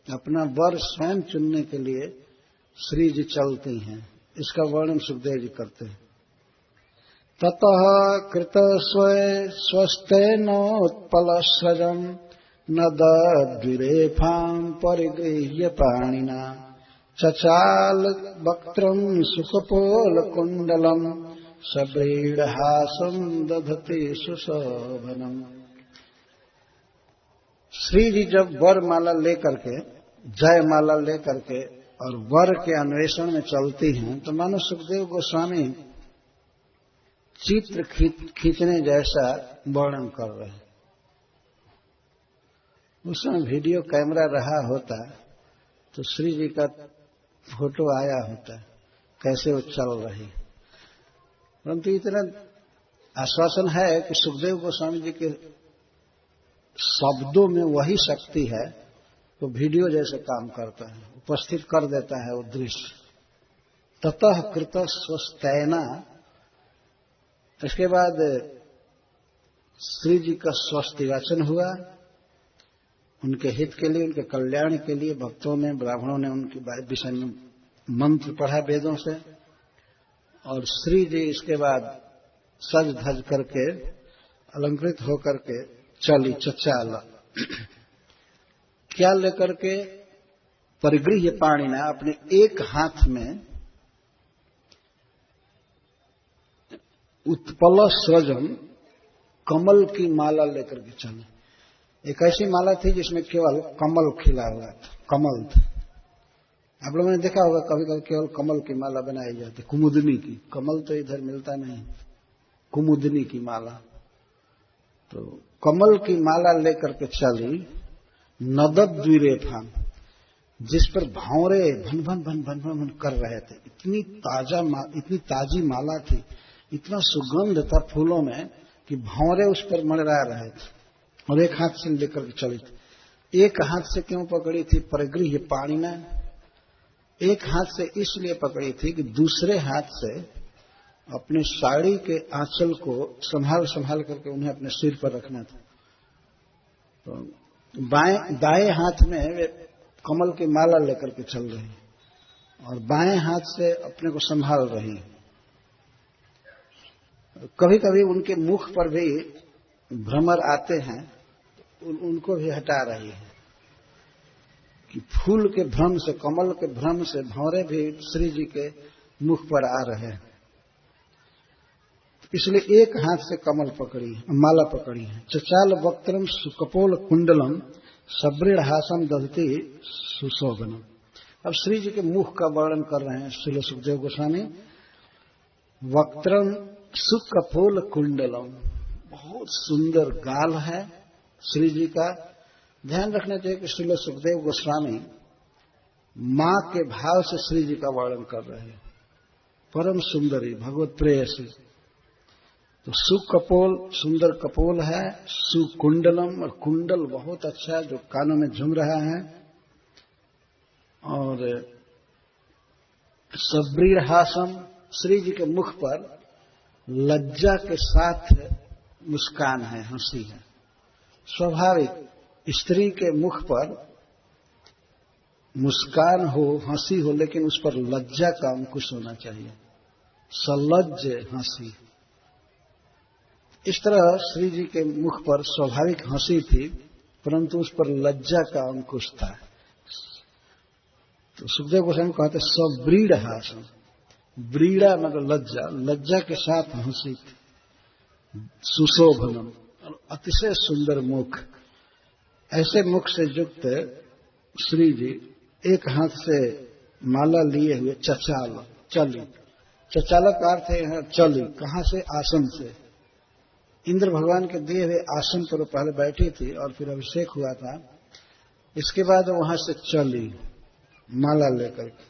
अपना वर स्वयं चुनने के लिए श्री जी चलती हैं, इसका वर्णन सुखदेव जी करते हैं। ततः कृत स्वस्तेनोत्पलस्रजम् नदद्विरेफाम् परिगृह्य पाणिना चचाल वक्त्रम् सुकपोलकुण्डलम् सव्रीडहासम् दधति सुशोभनम्। श्री जी जब वर माला लेकर के, जय माला लेकर के और वर के अन्वेषण में चलती हैं, तो मानो सुखदेव गोस्वामी चित्र खींचने जैसा वर्णन कर रहे हैं। उसमें वीडियो कैमरा रहा होता तो श्री जी का फोटो आया होता, कैसे वो चल रही। परंतु इतना आश्वासन है कि सुखदेव गोस्वामी जी के शब्दों में वही शक्ति है, तो वीडियो जैसे काम करता है, उपस्थित कर देता है वो दृश्य। ततः कृत स्वस्तेना, इसके बाद श्री जी का स्वस्ति वाचन हुआ, उनके हित के लिए, उनके कल्याण के लिए भक्तों ने, ब्राह्मणों ने उनके विषय में मंत्र पढ़ा वेदों से। और श्री जी इसके बाद सज धज करके, अलंकृत होकर के चली चचाल। क्या लेकर के? परिगृह्य पाणिना, अपने एक हाथ में उत्पल सृजम, कमल की माला लेकर के चले। एक ऐसी माला थी जिसमें केवल कमल खिला हुआ था, कमल था। आप लोगों ने देखा होगा कभी कभी केवल कमल की माला बनाई जाती, कुमुदनी की। कमल तो इधर मिलता नहीं, कुमुदनी की माला। तो कमल की माला लेकर के चली, नदद्विरेफा, जिस पर भंवरे भन भन भन भन भन कर रहे थे। इतनी ताजी माला थी, इतना सुगंध था फूलों में कि भंवरे उस पर मंडरा रहे थे। और एक हाथ से लेकर के चली थी। एक हाथ से क्यों पकड़ी थी? परिगृह्य पाणिना, एक हाथ से इसलिए पकड़ी थी कि दूसरे हाथ से अपने साड़ी के आंचल को संभाल करके उन्हें अपने सिर पर रखना था। तो दाएं हाथ में वे कमल की माला लेकर के चल रही और बाएं हाथ से अपने को संभाल रही। कभी कभी उनके मुख पर भी भ्रमर आते हैं, उनको भी हटा रही है कि फूल के भ्रम से, कमल के भ्रम से भंवरे भी श्री जी के मुख पर आ रहे हैं। इसलिए एक हाथ से कमल पकड़ी, माला पकड़ी है। चचाल वक्त्रम सुकपोल कुंडलम सव्रीडहासम दधति सुशोभनम। अब श्री जी के मुख का वर्णन कर रहे हैं श्रील सुखदेव गोस्वामी। वक्त्रम सुकपोल कुंडलम, बहुत सुंदर गाल है श्री जी का। ध्यान रखना चाहिए कि श्रील सुखदेव गोस्वामी मां के भाव से श्री जी का वर्णन कर रहे हैं। परम सुंदरी, भगवत प्रेयसी। तो सुकपोल, सुंदर कपोल है। सुकुंडलम, और कुंडल बहुत अच्छा है जो कानों में झूम रहा है। और सव्रीडहासम, श्री जी के मुख पर लज्जा के साथ मुस्कान है, हंसी है। स्वाभाविक स्त्री के मुख पर मुस्कान हो, हंसी हो, लेकिन उस पर लज्जा का अंकुश होना चाहिए, सलज्ज हंसी। इस तरह श्री जी के मुख पर स्वाभाविक हंसी थी, परंतु उस पर लज्जा का अंकुश था। तो सुखदेव गोस्वामी कहते सव्रीडहासम, व्रीड़ा मतलब लज्जा, लज्जा के साथ हंसी थी। सुशोभनम, अतिशय सुंदर मुख। ऐसे मुख से युक्त श्री जी एक हाथ से माला लिए हुए चचाल चली। चचाल का अर्थ है यहाँ चली। कहां से? आसन से। इंद्र भगवान के दिए हुए आसन पर वो पहले बैठी थी और फिर अभिषेक हुआ था। इसके बाद वहां से चली माला लेकर के।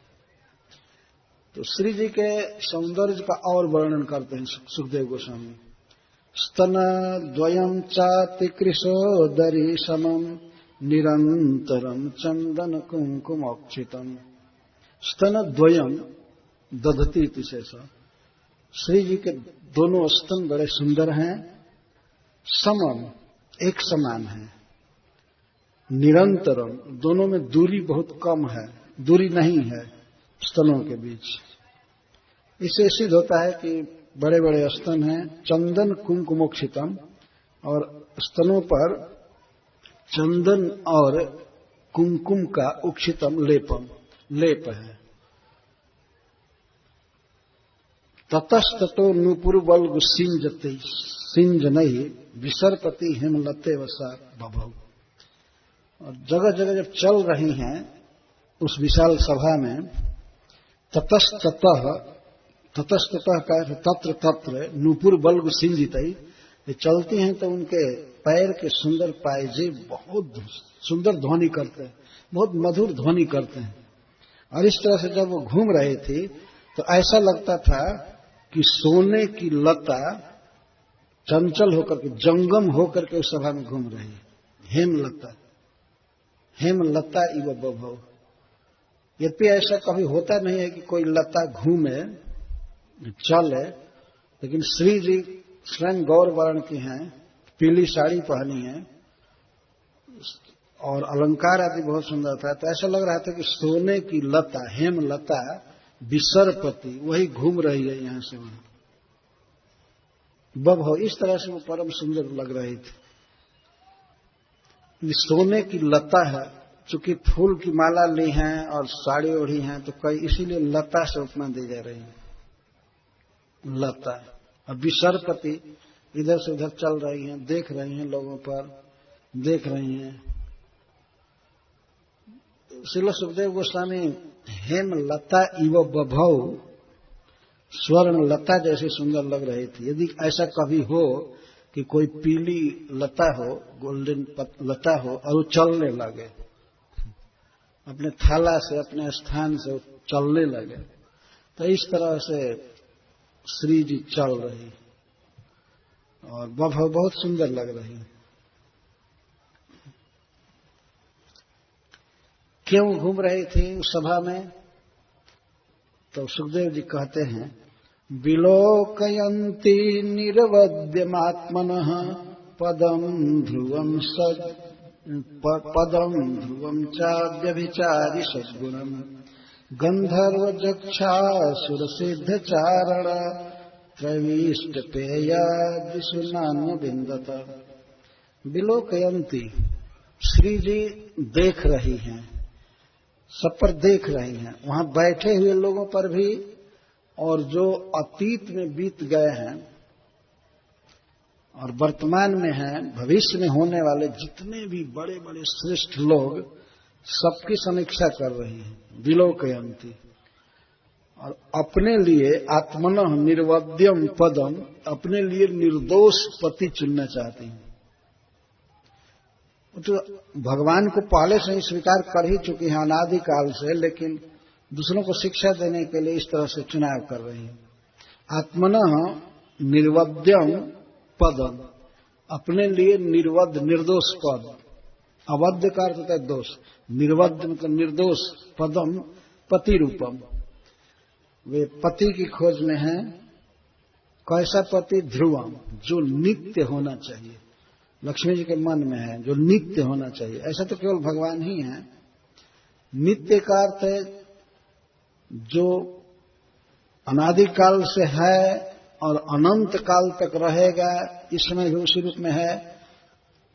तो श्री जी के सौंदर्य का और वर्णन करते हैं सुखदेव गोस्वामी। स्तन द्वयम चाति कृशोदरी समम निरंतरम चंदन कुंकुमोक्षितम। स्तन द्वयम दधती तिशेषा। श्री जी के दोनों स्तन बड़े सुंदर हैं, समम एक समान है, निरंतरम दोनों में दूरी बहुत कम है, दूरी नहीं है स्तनों के बीच। इससे सिद्ध होता है कि बड़े बड़े स्तन हैं। चंदन कुंकुमोक्षितम, और स्तनों पर चंदन और कुंकुम का उक्षितम लेप है। ततस्ततो नूपुरवल्गु सिंजनहि विसर्पति हिमलते वसा बभौ। और जगह जगह जब चल रही हैं उस विशाल सभा में, ततस्ततः का तत्र तत्र नूपुर बल्गु सिंजितई, ये चलती हैं तो उनके पैर के सुंदर पायजे बहुत सुंदर ध्वनि करते हैं, बहुत मधुर ध्वनि करते हैं। और इस तरह से जब वो घूम रही थी तो ऐसा लगता था कि सोने की लता चंचल होकर के, जंगम होकर के उस सभा में घूम रही है। हेमलता इव बभौ। यद्यपि ऐसा कभी होता नहीं है कि कोई लता घूमे चले, लेकिन श्री जी स्वयं गौर वर्ण की हैं, पीली साड़ी पहनी है और अलंकार आदि बहुत सुंदर था। तो ऐसा लग रहा था कि सोने की लता, हेमलता विसर्पति, वही घूम रही है यहां से वहां। बभौ, इस तरह से वो परम सुंदर लग रही थी। सोने की लता है, चूंकि फूल की माला ली हैं और साड़ी ओढ़ी हैं, तो कई इसीलिए लता से उपमा दी जा रही है, लता। और विसर्पति इधर से उधर चल रही हैं, देख रही हैं, लोगों पर देख रही हैं। श्रील सुखदेव गोस्वामी हेम लता इव बभौ, स्वर्ण लता जैसी सुंदर लग रही थी। यदि ऐसा कभी हो कि कोई पीली लता हो, गोल्डन लता हो, और वो चलने लगे, अपने थाला से, अपने स्थान से चलने लगे, तो इस तरह से श्री जी चल रही और बभौ बहुत सुंदर लग रही। क्यों घूम रही थी उस सभा में? तो सुखदेव जी कहते हैं, विलोकयन्ति निरवद्यमात्मनः पदम ध्रुवम चाव्यभिचारि सद्गुणम् गंधर्व जक्षासुर सिद्ध चारण प्रविष्ट पेया विसुनान्य बिंदत। विलोकयन्ति, श्री जी देख रही हैं, सब पर देख रही हैं, वहां बैठे हुए लोगों पर भी, और जो अतीत में बीत गए हैं और वर्तमान में हैं, भविष्य में होने वाले जितने भी बड़े बड़े श्रेष्ठ लोग, सबकी समीक्षा कर रही हैं। विलोकयन्ति, और अपने लिए आत्मनः निर्वद्यम पदम, अपने लिए निर्दोष पति चुनना चाहती हैं। तो भगवान को पहले से ही स्वीकार कर ही चुकी हैं अनादि काल से, लेकिन दूसरों को शिक्षा देने के लिए इस तरह से चुनाव कर रही हैं। आत्मनः निर्वद्यम पदम, अपने लिए निर्वद्य निर्दोष पद, अवध्य का अर्थ होता है दोष, निर्वद्य मतलब निर्दोष, पदम पति रूपम, वे पति की खोज में हैं। कैसा पति? ध्रुवम, जो नित्य होना चाहिए, लक्ष्मी जी के मन में है, जो नित्य होना चाहिए। ऐसा तो केवल भगवान ही है। नित्य का अर्थ है जो अनादिकाल से है और अनंत काल तक रहेगा, इस समय भी उसी रूप में है।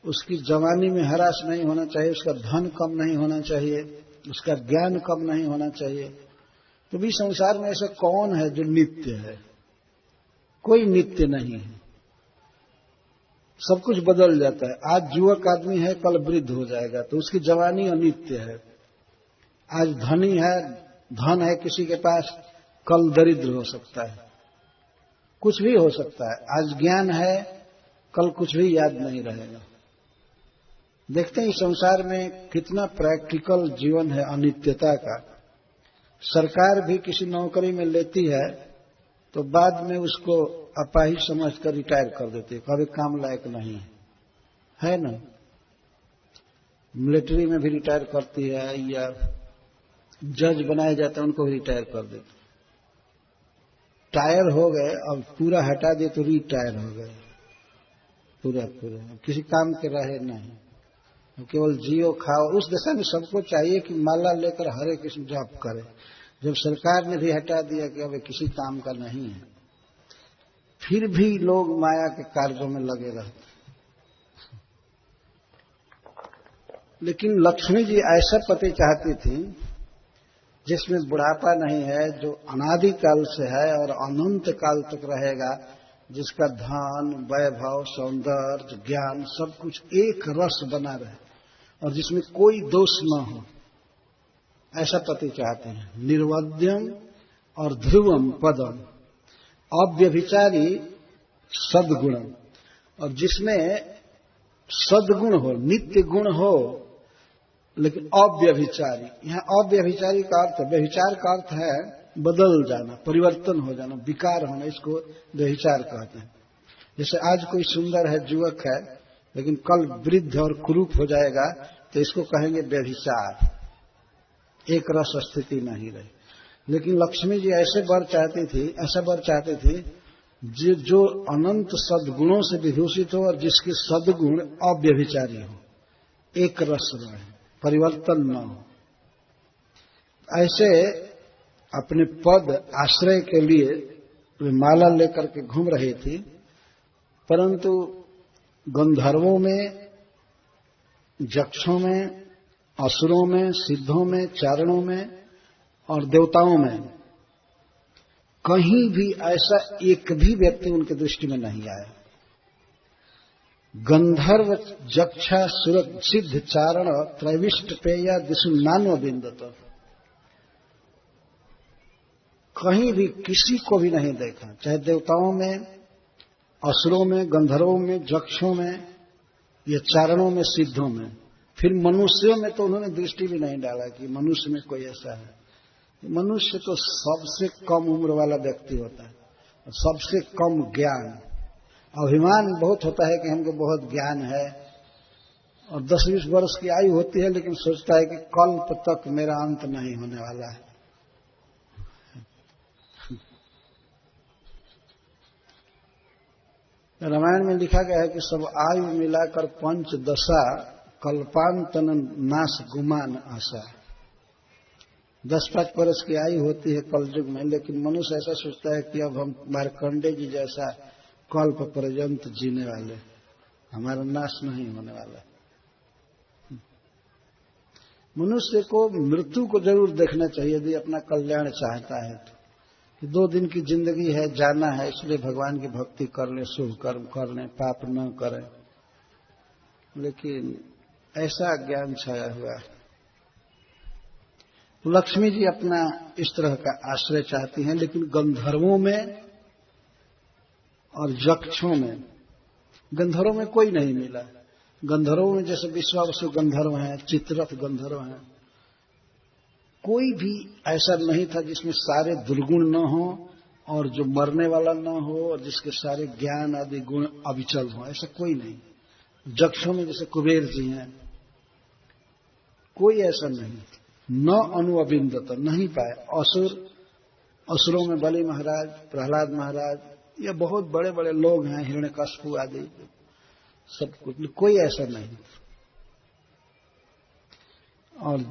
उसकी जवानी में हरास नहीं होना चाहिए, उसका धन कम नहीं होना चाहिए, उसका ज्ञान कम नहीं होना चाहिए। तो भी संसार में ऐसा कौन है जो नित्य है? कोई नित्य नहीं है, सब कुछ बदल जाता है। आज युवक आदमी है, कल वृद्ध हो जाएगा, तो उसकी जवानी अनित्य है। आज धनी है, धन है किसी के पास, कल दरिद्र हो सकता है, कुछ भी हो सकता है। आज ज्ञान है, कल कुछ भी याद नहीं रहेगा। देखते हैं इस संसार में कितना प्रैक्टिकल जीवन है अनित्यता का। सरकार भी किसी नौकरी में लेती है तो बाद में उसको अपाहिज समझकर रिटायर कर देती है, कभी काम लायक नहीं है ना। मिलिट्री में भी रिटायर करती है, या जज बनाए जाते हैं उनको भी रिटायर कर देते। टायर हो गए, अब पूरा हटा दिए तो रिटायर हो गए, पूरा किसी काम के रहे नहीं, केवल जियो खाओ। उस दशा में सबको चाहिए कि माला लेकर हरे कृष्ण जप करे। जब सरकार ने भी हटा दिया कि अब किसी काम का नहीं है, फिर भी लोग माया के कार्यों में लगे रहते। लेकिन लक्ष्मी जी ऐसा पति चाहती थी जिसमें बुढ़ापा नहीं है, जो अनादि काल से है और अनंत काल तक रहेगा, जिसका धन, वैभव, सौंदर्य, ज्ञान सब कुछ एक रस बना रहे और जिसमें कोई दोष न हो। ऐसा पति चाहते हैं। निर्वध्यम और ध्रुवम पदम, अव्यभिचारी सद्गुणम, और जिसमें सद्गुण हो, नित्य गुण हो, लेकिन अव्यभिचारी। यहां अव्यभिचारी का अर्थ, व्यभिचार का अर्थ है बदल जाना, परिवर्तन हो जाना, विकार होना, इसको व्यभिचार कहते हैं। जैसे आज कोई सुंदर है, युवक है, लेकिन कल वृद्ध और कुरूप हो जाएगा तो इसको कहेंगे व्यभिचार, एक रस स्थिति नहीं रही। लेकिन लक्ष्मी जी ऐसे वर चाहती थी, ऐसा वर चाहती थी जो अनंत सद्गुणों से विभूषित हो और जिसके सद्गुण अव्यभिचारी हो, एक रस रहे, परिवर्तन न हो। ऐसे अपने पद आश्रय के लिए वे माला लेकर के घूम रही थी, परंतु गंधर्वों में, यक्षों में, असुरों में, सिद्धों में, चारणों में और देवताओं में कहीं भी ऐसा एक भी व्यक्ति उनकी दृष्टि में नहीं आया। गंधर्व, यक्षा, सुर, सिद्ध, चारण, त्रैविष्ट पेया दिशु नानो बिंदत, कहीं भी किसी को भी नहीं देखा, चाहे देवताओं में, असुरों में, गंधर्वों में, यक्षों में, या चारणों में, सिद्धों में। फिर मनुष्यों में तो उन्होंने दृष्टि भी नहीं डाला कि मनुष्य में कोई ऐसा है। मनुष्य तो सबसे कम उम्र वाला व्यक्ति होता है, सबसे कम ज्ञान। अभिमान बहुत होता है कि हमको बहुत ज्ञान है, और 10-20 वर्ष की आयु होती है, लेकिन सोचता है कि कल्प तक मेरा अंत नहीं होने वाला है। रामायण में लिखा गया है कि सब आयु मिलाकर पंचदशा कल्पांतन नाश गुमान आशा। 10-5 वर्ष की आयु होती है कलयुग में, लेकिन मनुष्य ऐसा सोचता है कि अब हम मार्कंडे जी जैसा कल्प पर्यंत जीने वाले, हमारा नाश नहीं होने वाला। मनुष्य को मृत्यु को जरूर देखना चाहिए यदि अपना कल्याण चाहता है तो, कि 2 दिन की जिंदगी है, जाना है, इसलिए भगवान की भक्ति कर ले, शुभ कर्म कर ले, पाप न करें। लेकिन ऐसा ज्ञान छाया हुआ है। लक्ष्मी जी अपना इस तरह का आश्रय चाहती हैं, लेकिन गंधर्वों में और यक्षों में, गंधर्वों में कोई नहीं मिला। गंधर्वों में जैसे विश्वावसु गंधर्व हैं, चित्ररथ गंधर्व हैं, कोई भी ऐसा नहीं था जिसमें सारे दुर्गुण न हो और जो मरने वाला न हो और जिसके सारे ज्ञान आदि गुण अविचल हो, ऐसा कोई नहीं। यक्षों में जैसे कुबेर जी हैं, कोई ऐसा नहीं, न अनुअविंदत, नहीं पाए। असुरों में बलि महाराज, प्रहलाद महाराज, ये बहुत बड़े बड़े लोग हैं, हिरण्यकश्यप आदि, सब कुछ, कोई ऐसा नहीं। और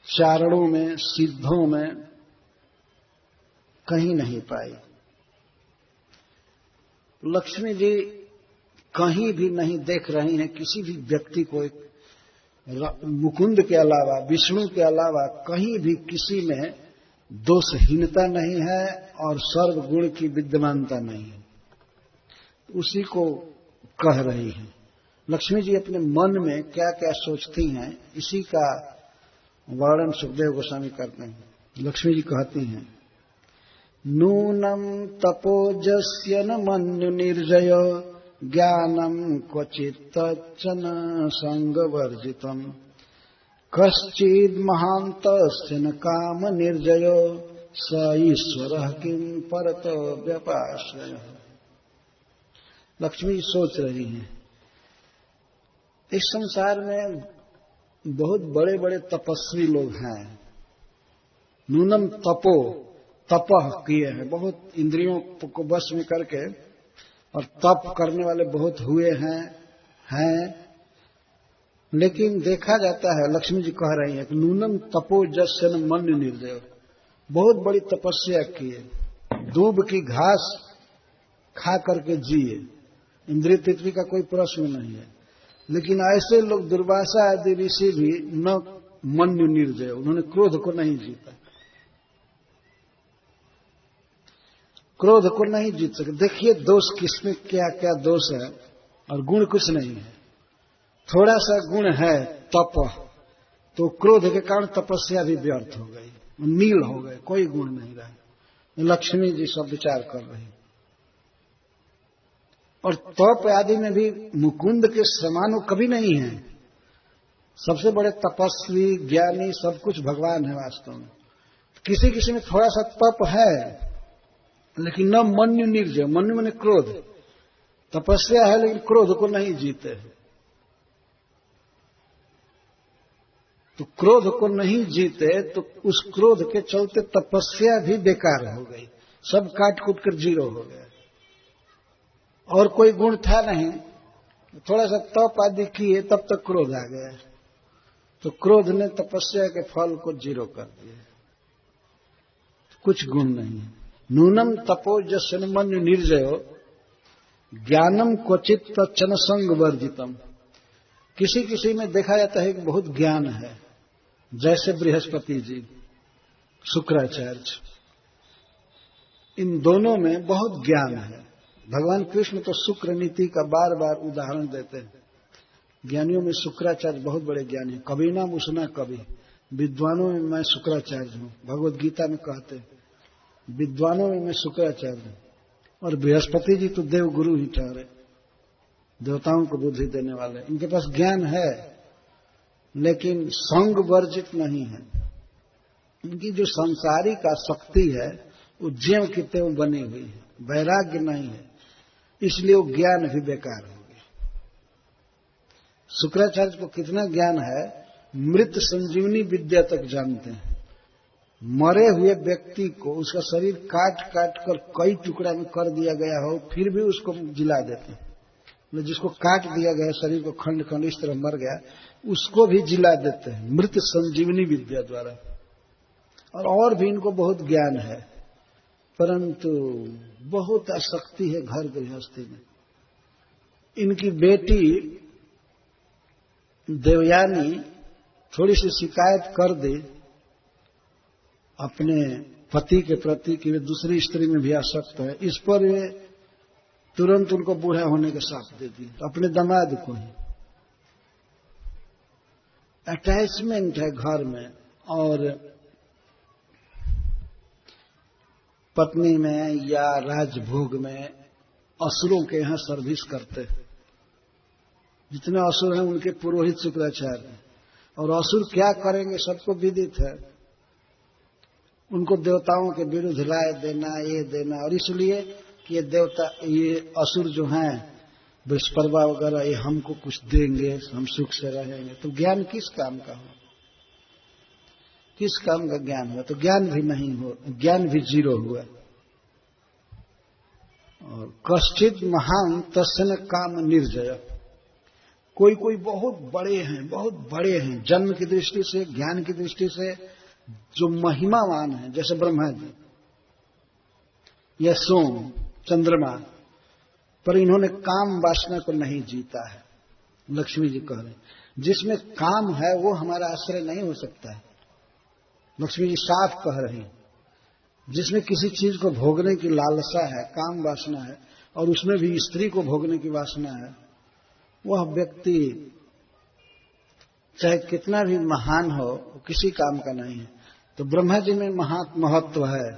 चारणों में, सिद्धों में कहीं नहीं पाई। लक्ष्मी जी कहीं भी नहीं देख रही हैं किसी भी व्यक्ति को, मुकुंद के अलावा, विष्णु के अलावा कहीं भी किसी में दोषहीनता नहीं है और सर्वगुण की विद्यमानता नहीं है। उसी को कह रही हैं। लक्ष्मी जी अपने मन में क्या क्या सोचती हैं, इसी का वर्णन सुखदेव गोस्वामी करते हैं। लक्ष्मी जी कहती हैं, नूनम तपोजस्य न मन्यु निर्जय ज्ञानम क्वचित् तच्चन संगवर्जितम कश्चिद महान्तस्य न काम निर्जयो स ईश्वरः किम परतो व्यपाश्रय। लक्ष्मी सोच रही हैं, इस संसार में बहुत बड़े बड़े तपस्वी लोग हैं, नूनम तपह किए हैं, बहुत इंद्रियों को बस में करके और तप करने वाले बहुत हुए हैं। लेकिन देखा जाता है, लक्ष्मी जी कह रही है कि नूनम तपो जस्य न मन निर्दय, बहुत बड़ी तपस्या किए, दूब की घास खा करके जिए, इंद्रिय तिथि का कोई प्रश्न नहीं है। लेकिन ऐसे लोग दुर्वासा आदि ऋषि भी न मन निर्दय, उन्होंने क्रोध को नहीं जीता, क्रोध को नहीं जीत सके। देखिए दोष किसमें क्या क्या दोष है और गुण कुछ नहीं है। थोड़ा सा गुण है तप, तो क्रोध के कारण तपस्या भी व्यर्थ हो गई, नील हो गए, कोई गुण नहीं रहा। लक्ष्मी जी सब विचार कर रही। और तप आदि में भी मुकुंद के समान वो कभी नहीं है। सबसे बड़े तपस्वी ज्ञानी सब कुछ भगवान है वास्तव में। किसी किसी में थोड़ा सा तप है, लेकिन न मन्यु निर्जय, मन्यु माने क्रोध, तपस्या है लेकिन क्रोध को नहीं जीते हैं। तो क्रोध को नहीं जीते तो उस क्रोध के चलते तपस्या भी बेकार हो गई, सब काट कूट कर जीरो हो गया। और कोई गुण था नहीं, थोड़ा सा तप आदि किए तब तक क्रोध आ गया, तो क्रोध ने तपस्या के फल को जीरो कर दिया। कुछ गुण नहीं है। नूनम तपो जस्य मन निर्जयो ज्ञानम क्वचित तच्चन संग वर्जितम। किसी किसी में देखा जाता है कि बहुत ज्ञान है, जैसे बृहस्पति जी, शुक्राचार्य, इन दोनों में बहुत ज्ञान है। भगवान कृष्ण तो शुक्र नीति का बार बार उदाहरण देते हैं। ज्ञानियों में शुक्राचार्य बहुत बड़े ज्ञानी हैं। कभी ना मुसना कभी, विद्वानों में मैं शुक्राचार्य हूं, भगवत गीता में कहते हैं, विद्वानों में मैं शुक्राचार्य हूं। और बृहस्पति जी तो देव गुरु ही ठहरे, देवताओं को बुद्धि देने वाले। इनके पास ज्ञान है लेकिन संग वर्जित नहीं है। इनकी जो सांसारिक आसक्ति है वो ज्यों की त्यों बनी हुई है, वैराग्य नहीं है, इसलिए वो ज्ञान भी बेकार हो गया। शुक्राचार्य को कितना ज्ञान है, मृत संजीवनी विद्या तक जानते हैं। मरे हुए व्यक्ति को उसका शरीर काट काट कर कई टुकड़ा में कर दिया गया हो, फिर भी उसको जिला देते हैं। जिसको काट दिया गया शरीर को खंड खंड इस तरह मर गया, उसको भी जिला देते हैं मृत संजीवनी विद्या द्वारा। और भी इनको बहुत ज्ञान है, परंतु बहुत आसक्ति है घर गृहस्थी में। इनकी बेटी देवयानी थोड़ी सी शिकायत कर दी अपने पति के प्रति कि वे दूसरी स्त्री में भी आसक्त है। इस पर वे तुरंत उनको बूढ़ा होने के साथ दे दी, अपने दामाद को ही। अटैचमेंट है घर में, और पत्नी में या राजभोग में असुरों के यहां सर्विस करते हैं। जितने असुर हैं उनके पुरोहित शुक्राचार्य हैं, और असुर क्या करेंगे सबको विदित है। उनको देवताओं के विरुद्ध राय देना, ये देना, और इसलिए कि ये देवता, ये असुर जो हैं बृहस्पति वगैरह, ये हमको कुछ देंगे, हम सुख से रहेंगे। तो ज्ञान किस काम का हो, किस काम का ज्ञान हुआ? तो ज्ञान भी नहीं हो, ज्ञान भी जीरो हुआ। और कश्चित महान तस्न काम निर्जय। कोई कोई बहुत बड़े हैं, बहुत बड़े हैं जन्म की दृष्टि से, ज्ञान की दृष्टि से, जो महिमावान है, जैसे ब्रह्मा जी या सोम, चंद्रमा, पर इन्होंने काम वासना को नहीं जीता है। लक्ष्मी जी कह रहे हैं जिसमें काम है वो हमारा आश्रय नहीं हो सकता है। लक्ष्मी जी साफ कह रही हैं, जिसमें किसी चीज को भोगने की लालसा है, काम वासना है, और उसमें भी स्त्री को भोगने की वासना है, वह व्यक्ति चाहे कितना भी महान हो, किसी काम का नहीं है। तो ब्रह्मा जी में महत्व है,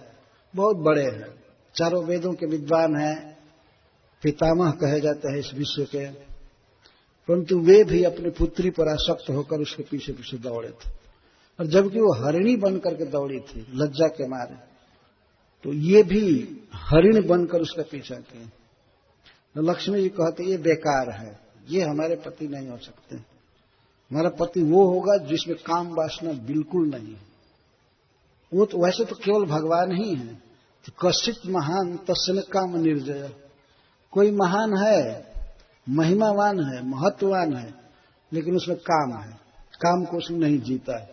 बहुत बड़े हैं, चारों वेदों के विद्वान हैं, पितामह कहे जाते हैं इस विश्व के, परंतु वे भी अपनी पुत्री पर आसक्त होकर उसके पीछे पीछे दौड़े थे। और जबकि वो हरिणी बनकर के दौड़ी थी लज्जा के मारे, तो ये भी हरिण बनकर उसका पीछा किए। तो लक्ष्मी जी कहते ये बेकार है, ये हमारे पति नहीं हो सकते। हमारा पति वो होगा जिसमें काम वासना बिल्कुल नहीं है। वो तो वैसे तो केवल भगवान ही है। तो कश्चित महान तस्य काम निर्जय, कोई महान है, महिमावान है, महत्ववान है, लेकिन उसमें काम है, काम को उसने नहीं जीता है।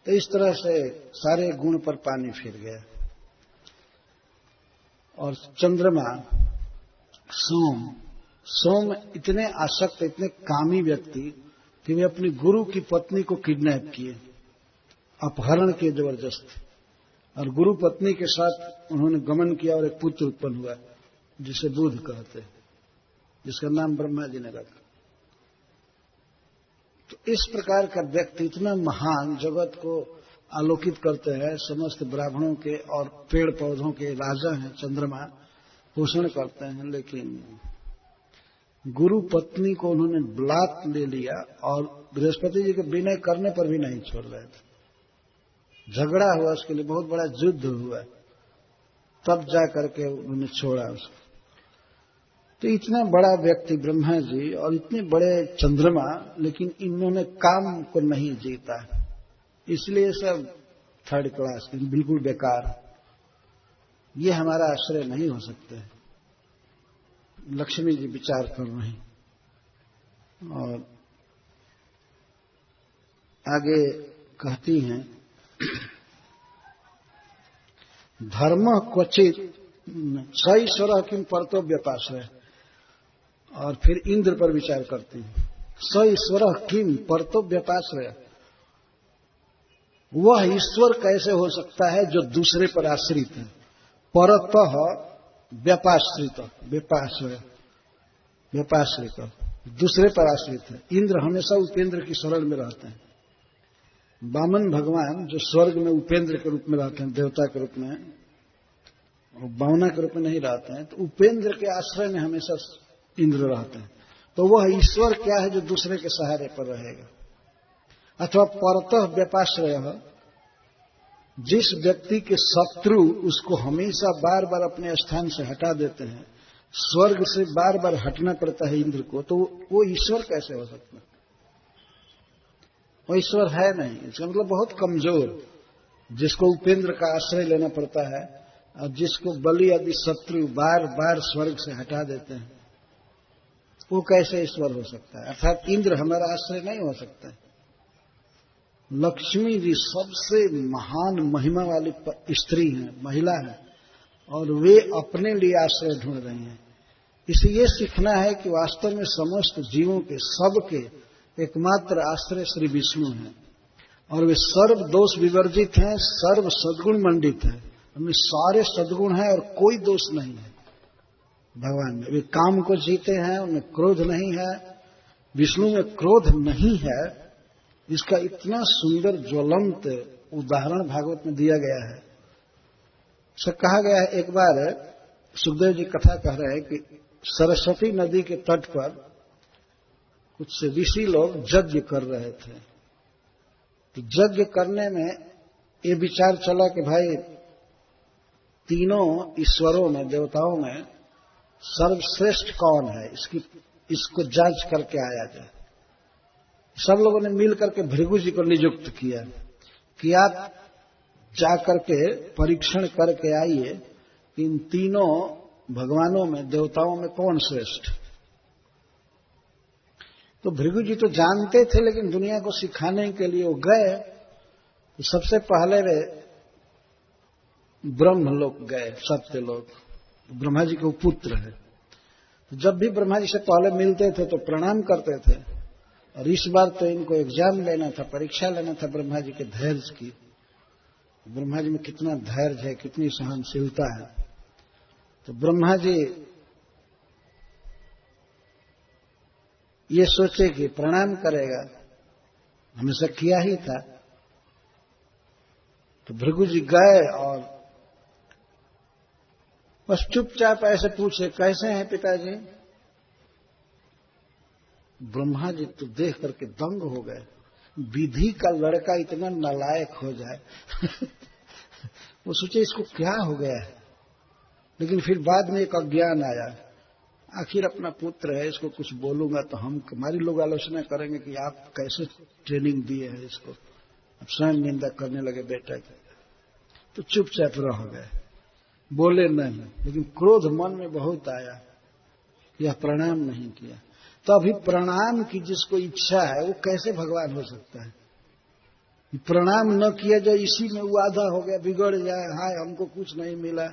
तो इस तरह से सारे गुण पर पानी फिर गया। और चंद्रमा सोम इतने आसक्त, इतने कामी व्यक्ति कि वे अपनी गुरु की पत्नी को किडनैप किए, अपहरण किए जबरदस्त, और गुरु पत्नी के साथ उन्होंने गमन किया और एक पुत्र उत्पन्न हुआ जिसे बुध कहते हैं, जिसका नाम ब्रह्मा जी ने रखा। तो इस प्रकार का व्यक्ति इतना महान, जगत को आलोकित करते हैं, समस्त ब्राह्मणों के और पेड़ पौधों के राजा हैं, चंद्रमा पोषण करते हैं, लेकिन गुरु पत्नी को उन्होंने बलात् ले लिया और बृहस्पति जी के विनय करने पर भी नहीं छोड़ रहे थे। झगड़ा हुआ, उसके लिए बहुत बड़ा युद्ध हुआ, तब जा करके उन्होंने छोड़ा उसको। तो इतना बड़ा व्यक्ति ब्रह्मा जी और इतने बड़े चंद्रमा, लेकिन इन्होंने काम को नहीं जीता, इसलिए सब थर्ड क्लास, बिल्कुल बेकार, ये हमारा आश्रय नहीं हो सकते। लक्ष्मी जी विचार कर रहे हैं और आगे कहती हैं, धर्म क्वचित सईश्वर किम परतो व्यपाश्रय। और फिर इंद्र पर विचार करती हैं, सईश्वर किम परतो व्यपाश्रय, वह ईश्वर कैसे हो सकता है जो दूसरे पर आश्रित है। परतः व्यपाश्रित, व्यपाश्रित दूसरे पर आश्रित है। इंद्र हमेशा उपेंद्र की शरण में रहते हैं। वामन भगवान जो स्वर्ग में उपेंद्र के रूप में रहते हैं, देवता के रूप में, और बावना के रूप में नहीं रहते हैं, तो उपेंद्र के आश्रय में हमेशा इंद्र रहते हैं। तो वह ईश्वर क्या है जो दूसरे के सहारे पर रहेगा। अथवा परतः व्यपाश्रय, जिस व्यक्ति के शत्रु उसको हमेशा बार बार अपने स्थान से हटा देते हैं, स्वर्ग से बार बार हटना पड़ता है इंद्र को, तो वो ईश्वर कैसे हो सकता है। वो ईश्वर है नहीं, इसका मतलब बहुत कमजोर, जिसको उपेंद्र का आश्रय लेना पड़ता है और जिसको बलि आदि शत्रु बार बार स्वर्ग से हटा देते हैं, वो कैसे ईश्वर हो सकता है। अर्थात इंद्र हमारा आश्रय नहीं हो सकता है। लक्ष्मी जी सबसे महान महिमा वाली स्त्री हैं, महिला है, और वे अपने लिए आश्रय ढूंढ रही हैं। इसे ये सीखना है कि वास्तव में समस्त जीवों के, सबके एकमात्र आश्रय श्री विष्णु हैं, और वे सर्व दोष विवर्जित हैं, सर्व सद्गुण मंडित हैं। उनमें सारे सद्गुण हैं और कोई दोष नहीं है भगवान में। वे काम को जीते हैं, उनमें क्रोध नहीं है। विष्णु में क्रोध नहीं है, इसका इतना सुंदर ज्वलंत उदाहरण भागवत में दिया गया है। सब कहा गया है, एक बार सुखदेव जी कथा कह रहे हैं कि सरस्वती नदी के तट पर कुछ ऋषि लोग यज्ञ कर रहे थे। तो यज्ञ करने में ये विचार चला कि भाई तीनों ईश्वरों में, देवताओं में सर्वश्रेष्ठ कौन है, इसको जांच करके आया जाए। सब लोगों ने मिल करके भृगु जी को नियुक्त किया कि आप जाकर के परीक्षण करके आइए कि इन तीनों भगवानों में, देवताओं में कौन श्रेष्ठ। तो भृगु जी तो जानते थे, लेकिन दुनिया को सिखाने के लिए वो गए। तो सबसे पहले वे ब्रह्म लोक गए, सत्य लोक, ब्रह्मा जी के पुत्र है। तो जब भी ब्रह्मा जी से पहले मिलते थे तो प्रणाम करते थे, और इस बार तो इनको एग्जाम लेना था, परीक्षा लेना था ब्रह्मा जी के धैर्य की। ब्रह्मा जी में कितना धैर्य है, कितनी सहनशीलता है। तो ब्रह्मा जी ये सोचे कि प्रणाम करेगा, हमेशा किया ही था। तो भृगु जी गए और बस चुपचाप ऐसे पूछे, कैसे हैं पिताजी? ब्रह्मा जी तो देख करके दंग हो गए। विधि का लड़का इतना नालायक हो जाए। वो सोचे इसको क्या हो गया है, लेकिन फिर बाद में एक अज्ञान आया, आखिर अपना पुत्र है, इसको कुछ बोलूंगा तो हमारी लोग आलोचना करेंगे कि आप कैसे ट्रेनिंग दिए हैं इसको। अब स्वयं निंदा करने लगे बेटा की। तो चुपचाप रह गए, बोले नहीं, लेकिन क्रोध मन में बहुत आया, यह प्रणाम नहीं किया। तो अभी प्रणाम की जिसको इच्छा है वो कैसे भगवान हो सकता है? प्रणाम न किया जाए, इसी में वो आधा हो गया, बिगड़ जाए, हाय हमको कुछ नहीं मिला।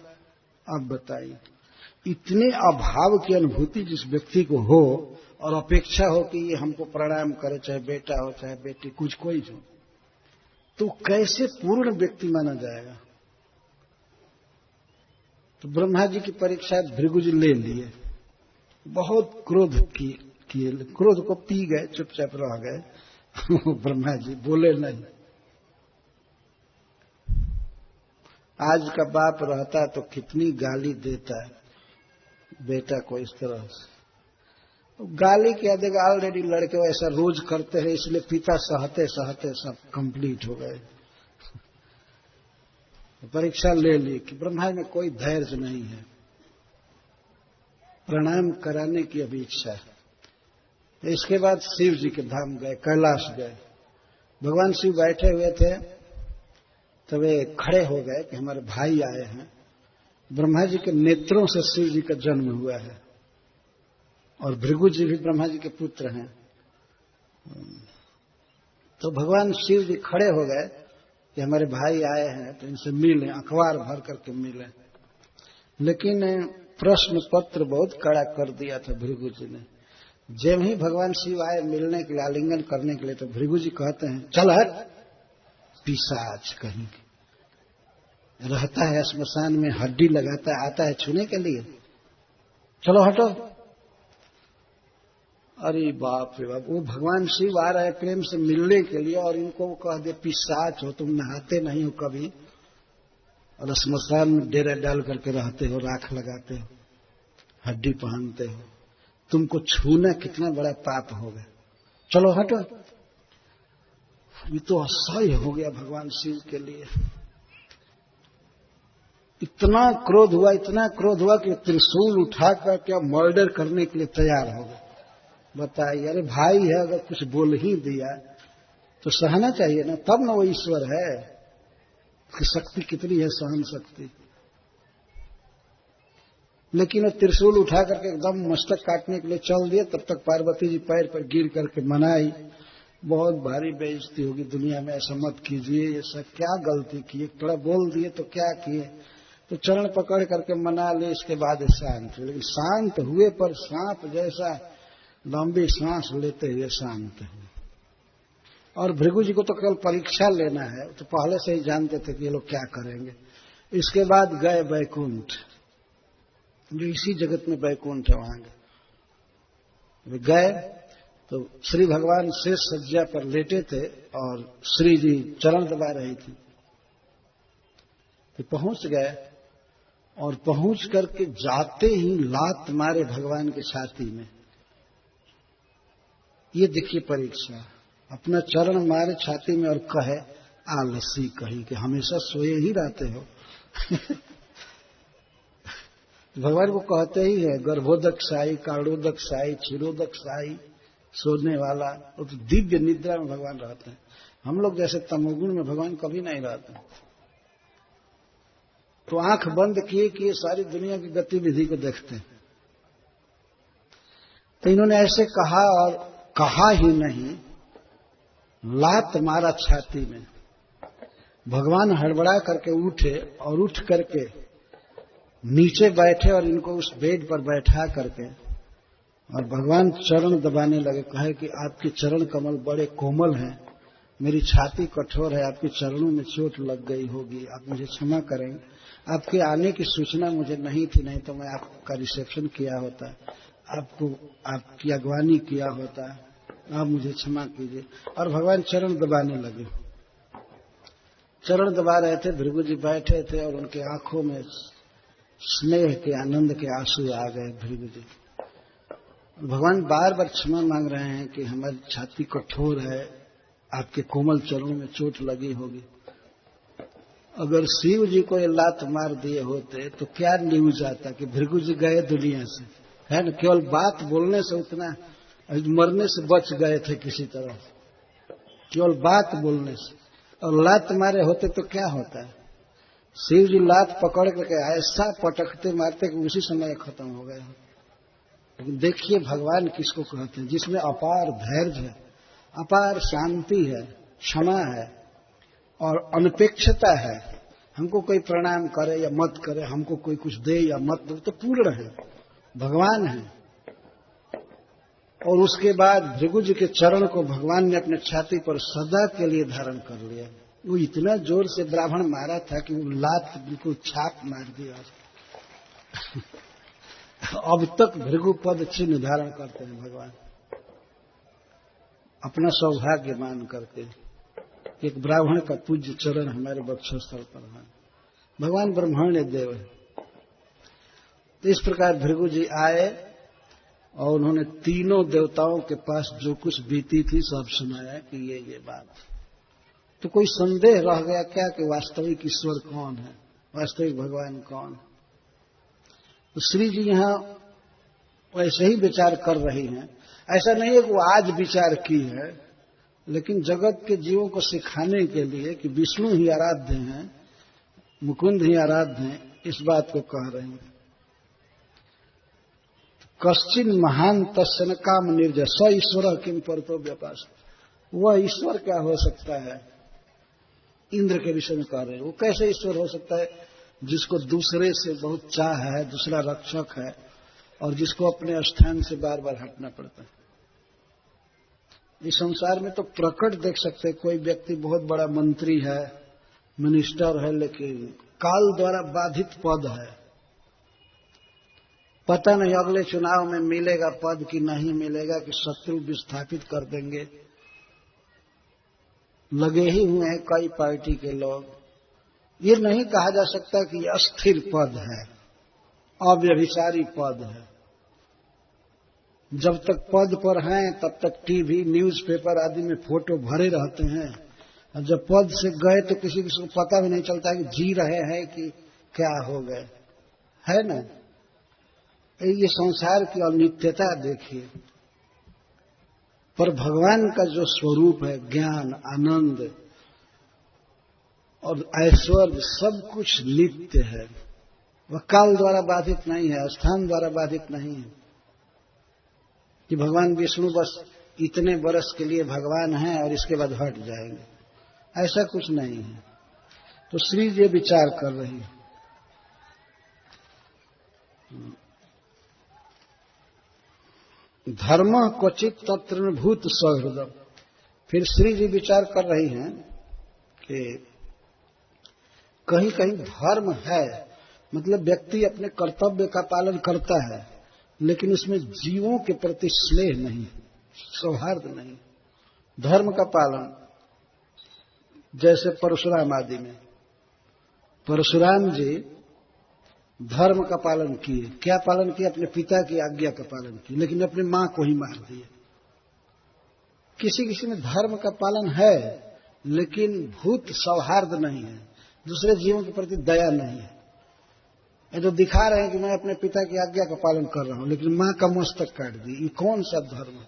अब बताइए, इतने अभाव की अनुभूति जिस व्यक्ति को हो और अपेक्षा हो कि ये हमको प्रणाम करे, चाहे बेटा हो चाहे बेटी, कुछ कोई हो, तो कैसे पूर्ण व्यक्ति माना जाएगा? तो ब्रह्मा जी की परीक्षा भृगु जी ले लिए, बहुत क्रोध किए, क्रोध को पी गए, चुपचाप रह गए। ब्रह्मा जी बोले नहीं। आज का बाप रहता तो कितनी गाली देता है बेटा को इस तरह से। गाली क्या देगा, ऑलरेडी लड़के ऐसा रोज करते हैं, इसलिए पिता सहते सहते सब कंप्लीट हो गए। परीक्षा ले ली कि ब्रह्मा में कोई धैर्य नहीं है, प्रणाम कराने की अभी इच्छा है। इसके बाद शिव जी के धाम गए, कैलाश गए। भगवान शिव बैठे हुए थे, तब वे खड़े हो गए कि हमारे भाई आए हैं। ब्रह्मा जी के नेत्रों से शिव जी का जन्म हुआ है, और भृगु जी भी ब्रह्मा जी के पुत्र हैं। तो भगवान शिव जी खड़े हो गए कि हमारे भाई आए हैं, तो इनसे मिलें, अखबार भर करके मिलें। लेकिन प्रश्न पत्र बहुत कड़ा कर दिया था भृगु जी ने। जब ही भगवान शिव आए मिलने के लिए, आलिंगन करने के लिए, तो भृगु जी कहते हैं, चल हट पिशाच कहीं, रहता है श्मशान में, हड्डी लगाता है, आता है छूने के लिए, चलो हटो। अरे बाप रे बाप, वो भगवान शिव आ रहे प्रेम से मिलने के लिए, और इनको वो कह दे पिशाच हो, तुम नहाते नहीं हो कभी, और श्मशान में डेरा डाल करके रहते हो, राख लगाते हो, हड्डी पहनते हो, तुमको छूना कितना बड़ा पाप होगा, चलो हटो। ये तो असह्य हो गया भगवान शिव के लिए। इतना क्रोध हुआ, इतना क्रोध हुआ कि त्रिशूल उठाकर क्या मर्डर करने के लिए तैयार हो गए। बताइए, अरे भाई है, अगर कुछ बोल ही दिया तो सहना चाहिए ना, तब ना वो ईश्वर है। उसकी शक्ति कितनी है, सहन शक्ति। लेकिन वो त्रिशूल उठा करके एकदम मस्तक काटने के लिए चल दिए। तब तक पार्वती जी पैर पर गिर करके मनाई, बहुत भारी बेइज्जती होगी दुनिया में, ऐसा मत कीजिए, ये सब क्या गलती की, थोड़ा बोल दिए तो क्या किए। तो चरण पकड़ करके मना ले, इसके बाद शांत हुए। लेकिन शांत हुए पर सांप जैसा लंबी सांस लेते हुए शांत हुए। और भृगु जी को तो केवल परीक्षा लेना है, तो पहले से ही जानते थे कि ये लोग क्या करेंगे। इसके बाद गए बैकुंठ, जो इसी जगत में बैकुंठ है, वहां गए तो श्री भगवान शेष सज्जा पर लेटे थे और श्री जी चरण दबा रही थी। तो पहुंच गए, और पहुंच करके जाते ही लात मारे भगवान की छाती में। ये देखिए परीक्षा, अपना चरण मारे छाती में और कहे आलसी कहीं कि हमेशा सोए ही रहते हो। भगवान को कहते ही है गर्भोदक साई, कारणोदक साई, क्षीरोदक साई, सोने वाला। वो तो दिव्य निद्रा में भगवान रहते हैं। हम लोग जैसे तमोगुण में भगवान कभी नहीं रहते। तो आंख बंद किए कि ये सारी दुनिया की गतिविधि को देखते हैं। तो इन्होंने ऐसे कहा, और कहा ही नहीं, लात मारा छाती में। भगवान हड़बड़ा करके उठे, और उठ करके नीचे बैठे, और इनको उस बेड पर बैठा करके, और भगवान चरण दबाने लगे। कहे कि आपके चरण कमल बड़े कोमल हैं, मेरी छाती कठोर है, आपके चरणों में चोट लग गई होगी, आप मुझे क्षमा करेंगे। आपके आने की सूचना मुझे नहीं थी, नहीं तो मैं आपका रिसेप्शन किया होता, आपको आपकी अगवानी किया होता, आप मुझे क्षमा कीजिए। और भगवान चरण दबाने लगे। चरण दबा रहे थे, भृगु जी बैठे थे, और उनके आंखों में स्नेह के आनंद के आंसू आ गए भृगु जी। भगवान बार बार क्षमा मांग रहे हैं कि हमारी छाती कठोर है, आपके कोमल चरणों में चोट लगी होगी। अगर शिव जी को ये लात मार दिए होते तो क्या न्यूज आता कि भृगु जी गए दुनिया से, है ना। केवल बात बोलने से उतना मरने से बच गए थे किसी तरह, केवल बात बोलने से। और लात मारे होते तो क्या होता है, शिव जी लात पकड़ करके ऐसा पटकते मारते कि उसी समय खत्म हो गए। लेकिन देखिए भगवान किसको कहते हैं, जिसमें अपार धैर्य है, अपार शांति है, क्षमा है और अनपेक्षता है। हमको कोई प्रणाम करे या मत करे, हमको कोई कुछ दे या मत दे, तो पूर्ण है, भगवान है। और उसके बाद भृगु जी के चरण को भगवान ने अपने छाती पर सदा के लिए धारण कर लिया। वो इतना जोर से ब्राह्मण मारा था कि वो लात बिल्कुल छाप मार दिया। अब तक भृगु पद चिन्ह धारण करते हैं भगवान, अपना सौभाग्य मान करके। एक ब्राह्मण का पूज्य चरण हमारे वक्षस्थल पर है। भगवान ब्रह्मण्य देव है। तो इस प्रकार भृगु जी आए और उन्होंने तीनों देवताओं के पास जो कुछ बीती थी सब सुनाया कि ये बात। तो कोई संदेह रह गया क्या कि वास्तविक ईश्वर कौन है, वास्तविक भगवान कौन है। तो श्री जी यहां वैसे ही विचार कर रही हैं। ऐसा नहीं है कि वो आज विचार की है, लेकिन जगत के जीवों को सिखाने के लिए कि विष्णु ही आराध्य हैं, मुकुंद ही आराध्य हैं, इस बात को कह रहे हैं। कश्चिन महान तस्य न काम निर्जय स ईश्वर किम परतो व्यापास। वह ईश्वर क्या हो सकता है, इंद्र के विषय में कह रहे हैं। वो कैसे ईश्वर हो सकता है जिसको दूसरे से बहुत चाह है, दूसरा रक्षक है और जिसको अपने स्थान से बार बार हटना पड़ता है। इस संसार में तो प्रकट देख सकते हैं, कोई व्यक्ति बहुत बड़ा मंत्री है, मिनिस्टर है, लेकिन काल द्वारा बाधित पद है। पता नहीं अगले चुनाव में मिलेगा पद कि नहीं मिलेगा, कि शत्रु विस्थापित कर देंगे। लगे ही हुए हैं कई पार्टी के लोग। ये नहीं कहा जा सकता कि यह अस्थिर पद है, अव्यभिचारी पद है। जब तक पद पर हैं तब तक टीवी, न्यूज़पेपर आदि में फोटो भरे रहते हैं, और जब पद से गए तो किसी को पता भी नहीं चलता कि जी रहे हैं कि क्या हो गए, है ना। ये संसार की अनित्यता देखिए। पर भगवान का जो स्वरूप है, ज्ञान, आनंद और ऐश्वर्य, सब कुछ नित्य है। वह काल द्वारा बाधित नहीं है, स्थान द्वारा बाधित नहीं है कि भगवान विष्णु बस इतने वर्ष के लिए भगवान हैं और इसके बाद हट जाएंगे, ऐसा कुछ नहीं है। तो श्री जी विचार कर रही है। धर्म क्वचित तत्र भूत सहृदय। फिर श्री जी विचार कर रही हैं कि कहीं कहीं धर्म है, मतलब व्यक्ति अपने कर्तव्य का पालन करता है, लेकिन उसमें जीवों के प्रति स्नेह नहीं, सौहार्द नहीं। धर्म का पालन, जैसे परशुराम आदि में, परशुराम जी धर्म का पालन किए। क्या पालन किया? अपने पिता की आज्ञा का पालन किया, लेकिन अपनी मां को ही मार दिया। किसी किसी में धर्म का पालन है, लेकिन भूत सौहार्द नहीं है, दूसरे जीवों के प्रति दया नहीं है। ये जो दिखा रहे हैं कि मैं अपने पिता की आज्ञा का पालन कर रहा हूं, लेकिन मां का मस्तक काट दी, ये कौन सा धर्म है?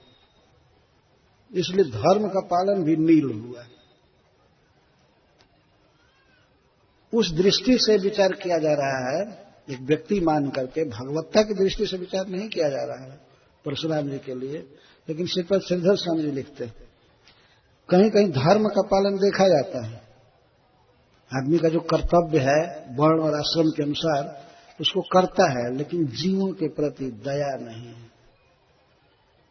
इसलिए धर्म का पालन भी नील हुआ है। उस दृष्टि से विचार किया जा रहा है, एक व्यक्ति मान करके, भगवत्ता की दृष्टि से विचार नहीं किया जा रहा है परशुराम जी के लिए। लेकिन श्रीपद श्रीधर स्वामी जी लिखते हैं, कहीं कहीं धर्म का पालन देखा जाता है। आदमी का जो कर्तव्य है वर्ण और आश्रम के अनुसार उसको करता है, लेकिन जीवों के प्रति दया नहीं है।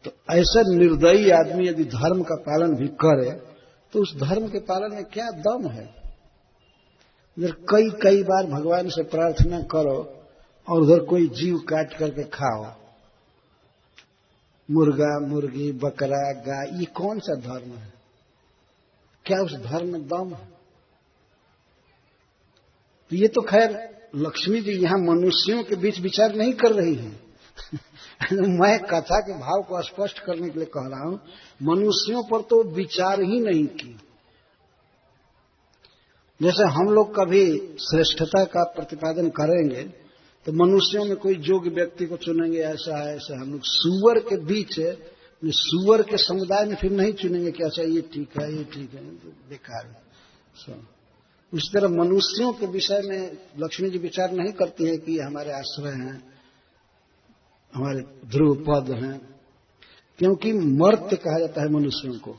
तो ऐसा निर्दयी आदमी यदि धर्म का पालन भी करे तो उस धर्म के पालन में क्या दम है? इधर कई कई बार भगवान से प्रार्थना करो और उधर कोई जीव काट करके खाओ, मुर्गा, मुर्गी, बकरा, गाय, ये कौन सा धर्म है? क्या उस धर्म में दम है? तो ये तो खैर लक्ष्मी जी यहाँ मनुष्यों के बीच विचार नहीं कर रही हैं। मैं कथा के भाव को स्पष्ट करने के लिए कह रहा हूं, मनुष्यों पर तो विचार ही नहीं की। जैसे हम लोग कभी श्रेष्ठता का प्रतिपादन करेंगे तो मनुष्यों में कोई योग्य व्यक्ति को चुनेंगे, ऐसा है ऐसा। हम लोग सुअर के बीच, सुअर के समुदाय में फिर नहीं चुनेंगे कि अच्छा ये ठीक है, ये ठीक है, तो बेकार है। उस तरह मनुष्यों के विषय में लक्ष्मी जी विचार नहीं करती है कि हमारे आश्रय हैं, हमारे ध्रुव पद हैं, क्योंकि मर्त्य कहा जाता है मनुष्यों को।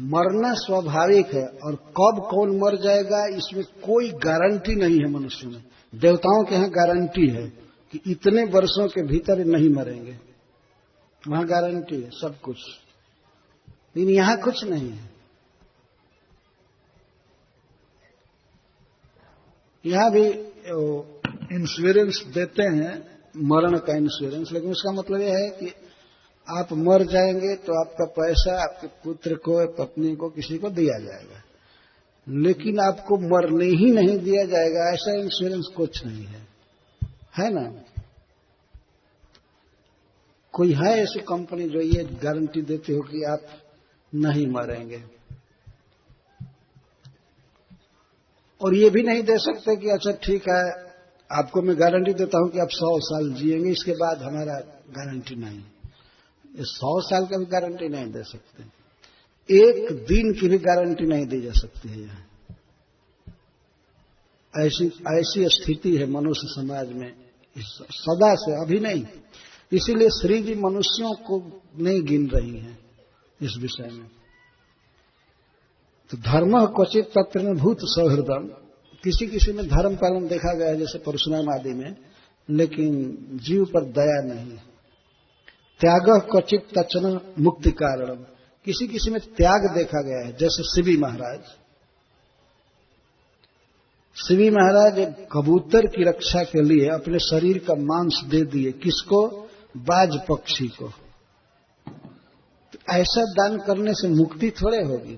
मरना स्वाभाविक है, और कब कौन मर जाएगा इसमें कोई गारंटी नहीं है मनुष्यों में। देवताओं के यहाँ गारंटी है कि इतने वर्षों के भीतर नहीं मरेंगे, वहां गारंटी है सब कुछ, लेकिन यहां कुछ नहीं है। यहां भी इंश्योरेंस देते हैं, मरण का इंश्योरेंस, लेकिन उसका मतलब यह है कि आप मर जाएंगे तो आपका पैसा आपके पुत्र को, पत्नी को, किसी को दिया जाएगा, लेकिन आपको मरने ही नहीं दिया जाएगा, ऐसा इंश्योरेंस कुछ नहीं है ना? कोई है ऐसी कंपनी जो ये गारंटी देती हो कि आप नहीं मरेंगे? और ये भी नहीं दे सकते कि अच्छा ठीक है, आपको मैं गारंटी देता हूं कि आप 100 साल जिएंगे, इसके बाद हमारा गारंटी नहीं। 100 साल का भी गारंटी नहीं दे सकते, एक दिन की भी गारंटी नहीं दी जा सकती है। यहाँ ऐसी स्थिति है मनुष्य समाज में सदा से, अभी नहीं। इसीलिए श्री जी मनुष्यों को नहीं गिन रही हैं इस विषय में। तो धर्म क्वचित तत्र भूत सौहृदम, किसी किसी में धर्म पालन देखा गया है, जैसे परशुराम आदि में, लेकिन जीव पर दया नहीं। त्याग क्वचित तचन मुक्ति कारणम, किसी किसी में त्याग देखा गया है, जैसे शिवी महाराज। शिवी महाराज कबूतर की रक्षा के लिए अपने शरीर का मांस दे दिए, किसको? बाज पक्षी को। तो ऐसा दान करने से मुक्ति थोड़े होगी,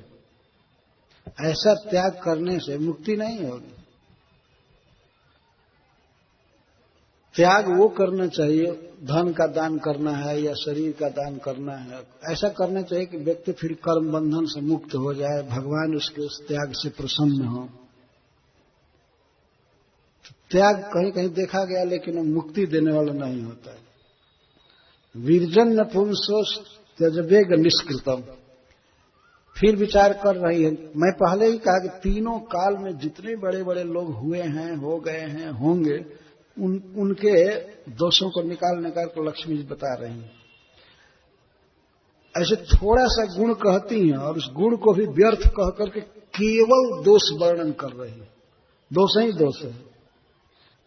ऐसा त्याग करने से मुक्ति नहीं होगी। त्याग वो करना चाहिए, धन का दान करना है या शरीर का दान करना है, ऐसा करना चाहिए कि व्यक्ति फिर कर्म बंधन से मुक्त हो जाए, भगवान उसके उस त्याग से प्रसन्न हो। त्याग कहीं कहीं देखा गया, लेकिन वो मुक्ति देने वाला नहीं होता है। वीरजन नपुंसो त्यजवेग निष्कृतम, फिर विचार कर रही है। मैं पहले ही कहा कि तीनों काल में जितने बड़े बड़े लोग हुए हैं, हो गए हैं, होंगे, उनके दोषों को निकाल कर लक्ष्मी जी बता रही हैं। ऐसे थोड़ा सा गुण कहती हैं और उस गुण को भी व्यर्थ कह करके केवल दोष वर्णन कर रही है। दोष ही दोष है।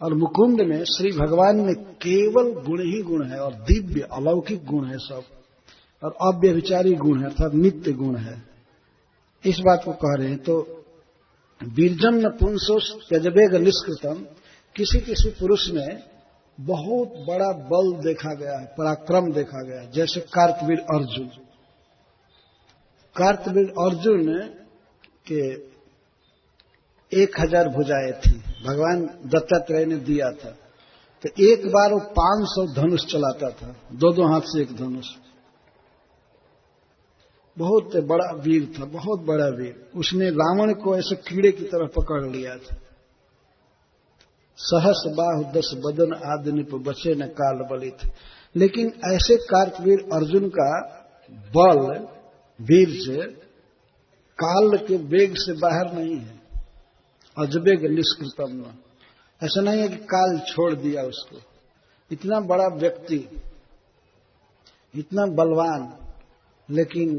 और मुकुंद में श्री भगवान में केवल गुण ही गुण है, और दिव्य अलौकिक गुण है सब, और अव्यभिचारी गुण है, अर्थात नित्य गुण है। इस बात को कह रहे हैं। तो वीरजन नपुंसो त्यजवेग निष्कृतम, किसी किसी पुरुष में बहुत बड़ा बल देखा गया है, पराक्रम देखा गया है, जैसे कार्तवीर अर्जुन। कार्तवीर अर्जुन के 1000 भुजाएं थी, भगवान दत्तात्रेय ने दिया था। तो एक बार वो 500 धनुष चलाता था, दो हाथ से एक धनुष। बहुत बड़ा वीर था, बहुत बड़ा वीर। उसने रावण को ऐसे कीड़े की तरह पकड़ लिया था। सहस बाहु 10 बदन आदि निप बचे न काल बलित। लेकिन ऐसे कार्तवीर अर्जुन का बल, वीर से, काल के वेग से बाहर नहीं है। अजबेग निष्कृतम न, ऐसा नहीं है कि काल छोड़ दिया उसको। इतना बड़ा व्यक्ति, इतना बलवान, लेकिन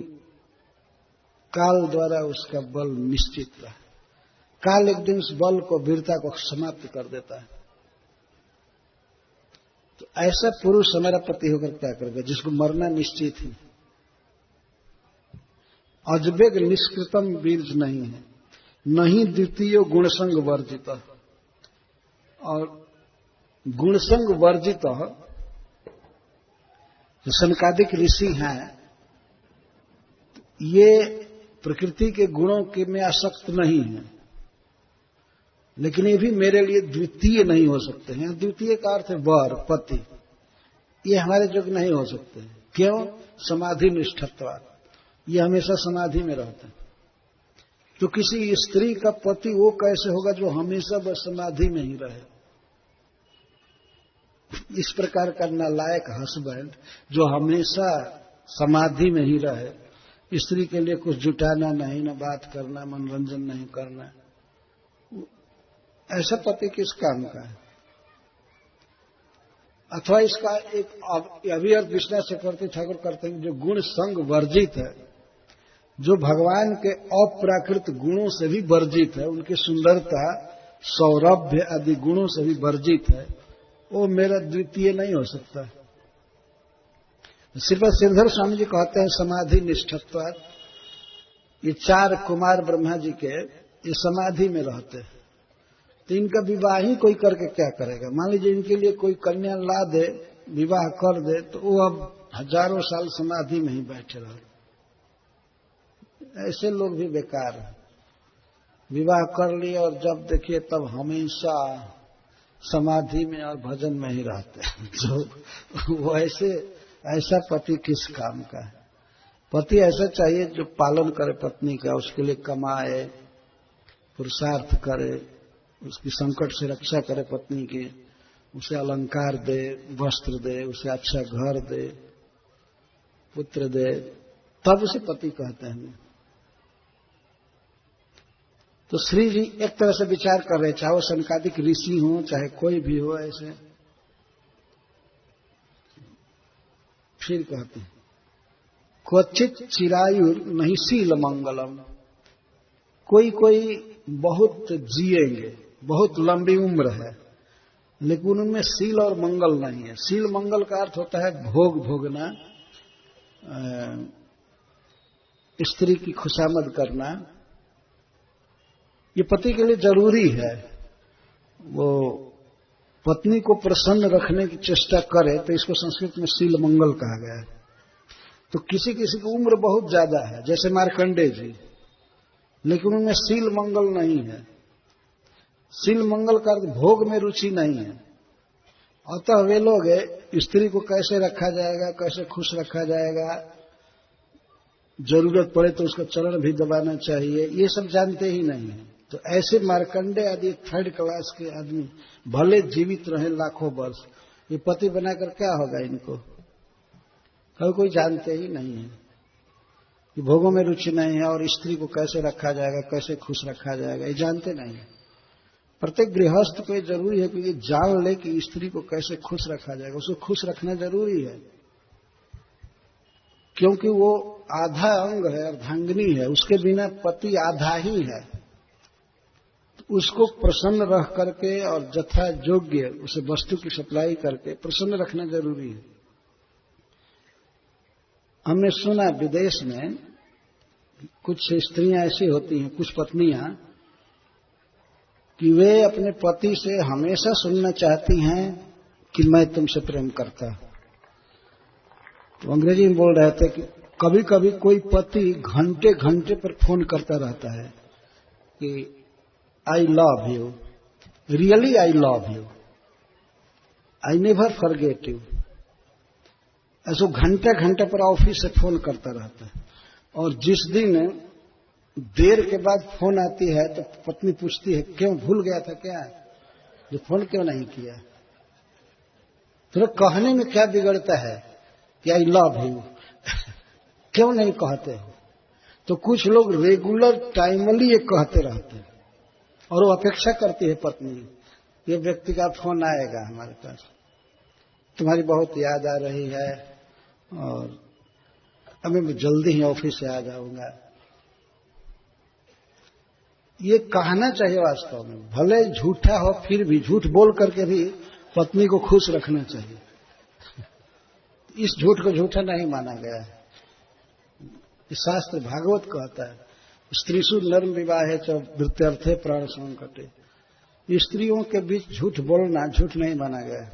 काल द्वारा उसका बल निश्चित रहा। काल एक दिन उस बल को, वीरता को समाप्त कर देता है। तो ऐसा पुरुष हमारा पति होकर क्या करेगा, जिसको मरना निश्चित है। अजबेग निष्कृतम वीर नहीं है, नहीं द्वितीय गुणसंग वर्जित। और गुणसंग वर्जित जो सनकादिक ऋषि हैं, ये प्रकृति के गुणों के में आसक्त नहीं है। लेकिन ये भी मेरे लिए द्वितीय नहीं हो सकते हैं। द्वितीय का अर्थ है वर, पति। ये हमारे योग्य नहीं हो सकते। क्यों? समाधि निष्ठत्व, ये हमेशा समाधि में रहते हैं। तो किसी स्त्री का पति वो कैसे होगा जो हमेशा बस समाधि में ही रहे? इस प्रकार का नालायक हस्बैंड जो हमेशा समाधि में ही रहे, स्त्री के लिए कुछ जुटाना नहीं, न बात करना, मनोरंजन नहीं करना, ऐसा पति किस काम का है? अथवा इसका एक अभिअर्थ विश्लेषण चक्रवर्ती ठाकुर करते हैं, जो गुण संग वर्जित है, जो भगवान के अप्राकृत गुणों से भी वर्जित है, उनकी सुंदरता, सौरभ्य आदि गुणों से भी वर्जित है, वो मेरा द्वितीय नहीं हो सकता। श्रीपद श्रीधर स्वामी जी कहते हैं समाधि निष्ठत्व, ये 4 कुमार ब्रह्मा जी के ये समाधि में रहते हैं। तो इनका विवाह ही कोई करके क्या करेगा? मान लीजिए इनके लिए कोई कन्या ला दे, विवाह कर दे, तो वो अब हजारों साल समाधि में ही बैठे रहे। ऐसे लोग भी बेकार हैं। विवाह कर लिए और जब देखिए तब हमेशा समाधि में और भजन में ही रहते हैं। जो वो ऐसा पति किस काम का है? पति ऐसा चाहिए जो पालन करे पत्नी का, उसके लिए कमाए, पुरुषार्थ करे, उसकी संकट से रक्षा करे पत्नी की, उसे अलंकार दे, वस्त्र दे, उसे अच्छा घर दे, पुत्र दे, तब उसे पति कहते हैं। तो श्री जी एक तरह से विचार कर रहे, चाहे वो सनकादिक ऋषि हो, चाहे कोई भी हो, ऐसे फिर कहते हैं क्वचित चिरायुर नहीं शील मंगलम। कोई बहुत जिएंगे, बहुत लंबी उम्र है, लेकिन उनमें शील और मंगल नहीं है। शील मंगल का अर्थ होता है भोग भोगना, स्त्री की खुशामद करना, ये पति के लिए जरूरी है। वो पत्नी को प्रसन्न रखने की चेष्टा करे तो इसको संस्कृत में शील मंगल कहा गया है। तो किसी किसी की उम्र बहुत ज्यादा है, जैसे मार्कंडेय जी, लेकिन उनमें शील मंगल नहीं है। शील मंगल का भोग में रुचि नहीं है। अतः वे लोग स्त्री को कैसे रखा जाएगा, कैसे खुश रखा जाएगा, जरूरत पड़े तो उसका चरण भी दबाना चाहिए, ये सब जानते ही नहीं है। तो ऐसे मार्कंडेय आदि 3rd क्लास के आदमी भले जीवित रहे लाखों वर्ष, ये पति बनाकर क्या होगा इनको? कोई जानते ही नहीं है कि भोगों में रुचि नहीं है और स्त्री को कैसे रखा जाएगा, कैसे खुश रखा जाएगा, ये जानते नहीं है। प्रत्येक गृहस्थ को ये जरूरी है कि ये जान ले कि स्त्री को कैसे खुश रखा जाएगा, उसको खुश रखना जरूरी है, क्योंकि वो आधा अंग है, अर्धांगिनी है, उसके बिना पति आधा ही है। तो उसको प्रसन्न रख करके और जथा योग्य उसे वस्तु की सप्लाई करके प्रसन्न रखना जरूरी है। हमने सुना विदेश में कुछ स्त्रियां ऐसी होती हैं, कुछ पत्नियां, कि वे अपने पति से हमेशा सुनना चाहती हैं कि मैं तुमसे प्रेम करता हूं। तो अंग्रेजी में बोल रहे थे कि कभी कभी कोई पति घंटे घंटे पर फोन करता रहता है कि I love you, really I love you, I never forget you. ऐसा घंटे घंटे पर ऑफिस से फोन करता रहता है। और जिस दिन देर के बाद फोन आती है तो पत्नी पूछती है क्यों, भूल गया था क्या, ये फोन क्यों नहीं किया? तो कहने में क्या बिगड़ता है कि आई लव यू क्यों नहीं कहते हो? तो कुछ लोग रेगुलर टाइमली ये कहते रहते हैं और वो अपेक्षा करती है पत्नी, ये व्यक्ति का फोन आएगा हमारे पास, तुम्हारी बहुत याद आ रही है और अभी मैं जल्दी ही ऑफिस से आ जाऊंगा। ये कहना चाहिए वास्तव में, भले झूठा हो फिर भी झूठ बोल करके भी पत्नी को खुश रखना चाहिए। इस झूठ को झूठा नहीं माना गया है। शास्त्र भागवत कहता है स्त्रीसु नर्म विवाहे च वृत्त्यर्थे प्राण संकटे। स्त्रियों के बीच झूठ बोलना झूठ नहीं माना गया है,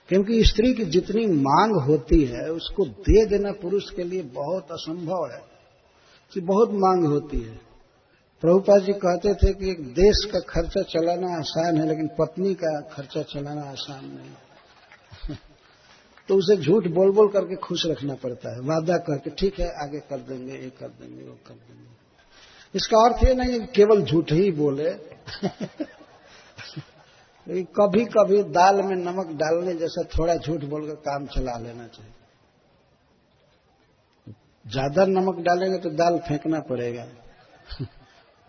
क्योंकि स्त्री की जितनी मांग होती है उसको दे देना पुरुष के लिए बहुत असंभव है। उसकी बहुत मांग होती है, प्रभुपाद जी कहते थे कि एक देश का खर्चा चलाना आसान है, लेकिन पत्नी का खर्चा चलाना आसान नहीं। तो उसे झूठ बोल बोल करके खुश रखना पड़ता है, वादा करके ठीक है आगे कर देंगे, ये कर देंगे, वो कर देंगे। इसका अर्थ ये नहीं है कि केवल झूठ ही बोले। कभी कभी दाल में नमक डालने जैसा थोड़ा झूठ बोलकर काम चला लेना चाहिए। ज्यादा नमक डालेंगे तो दाल फेंकना पड़ेगा,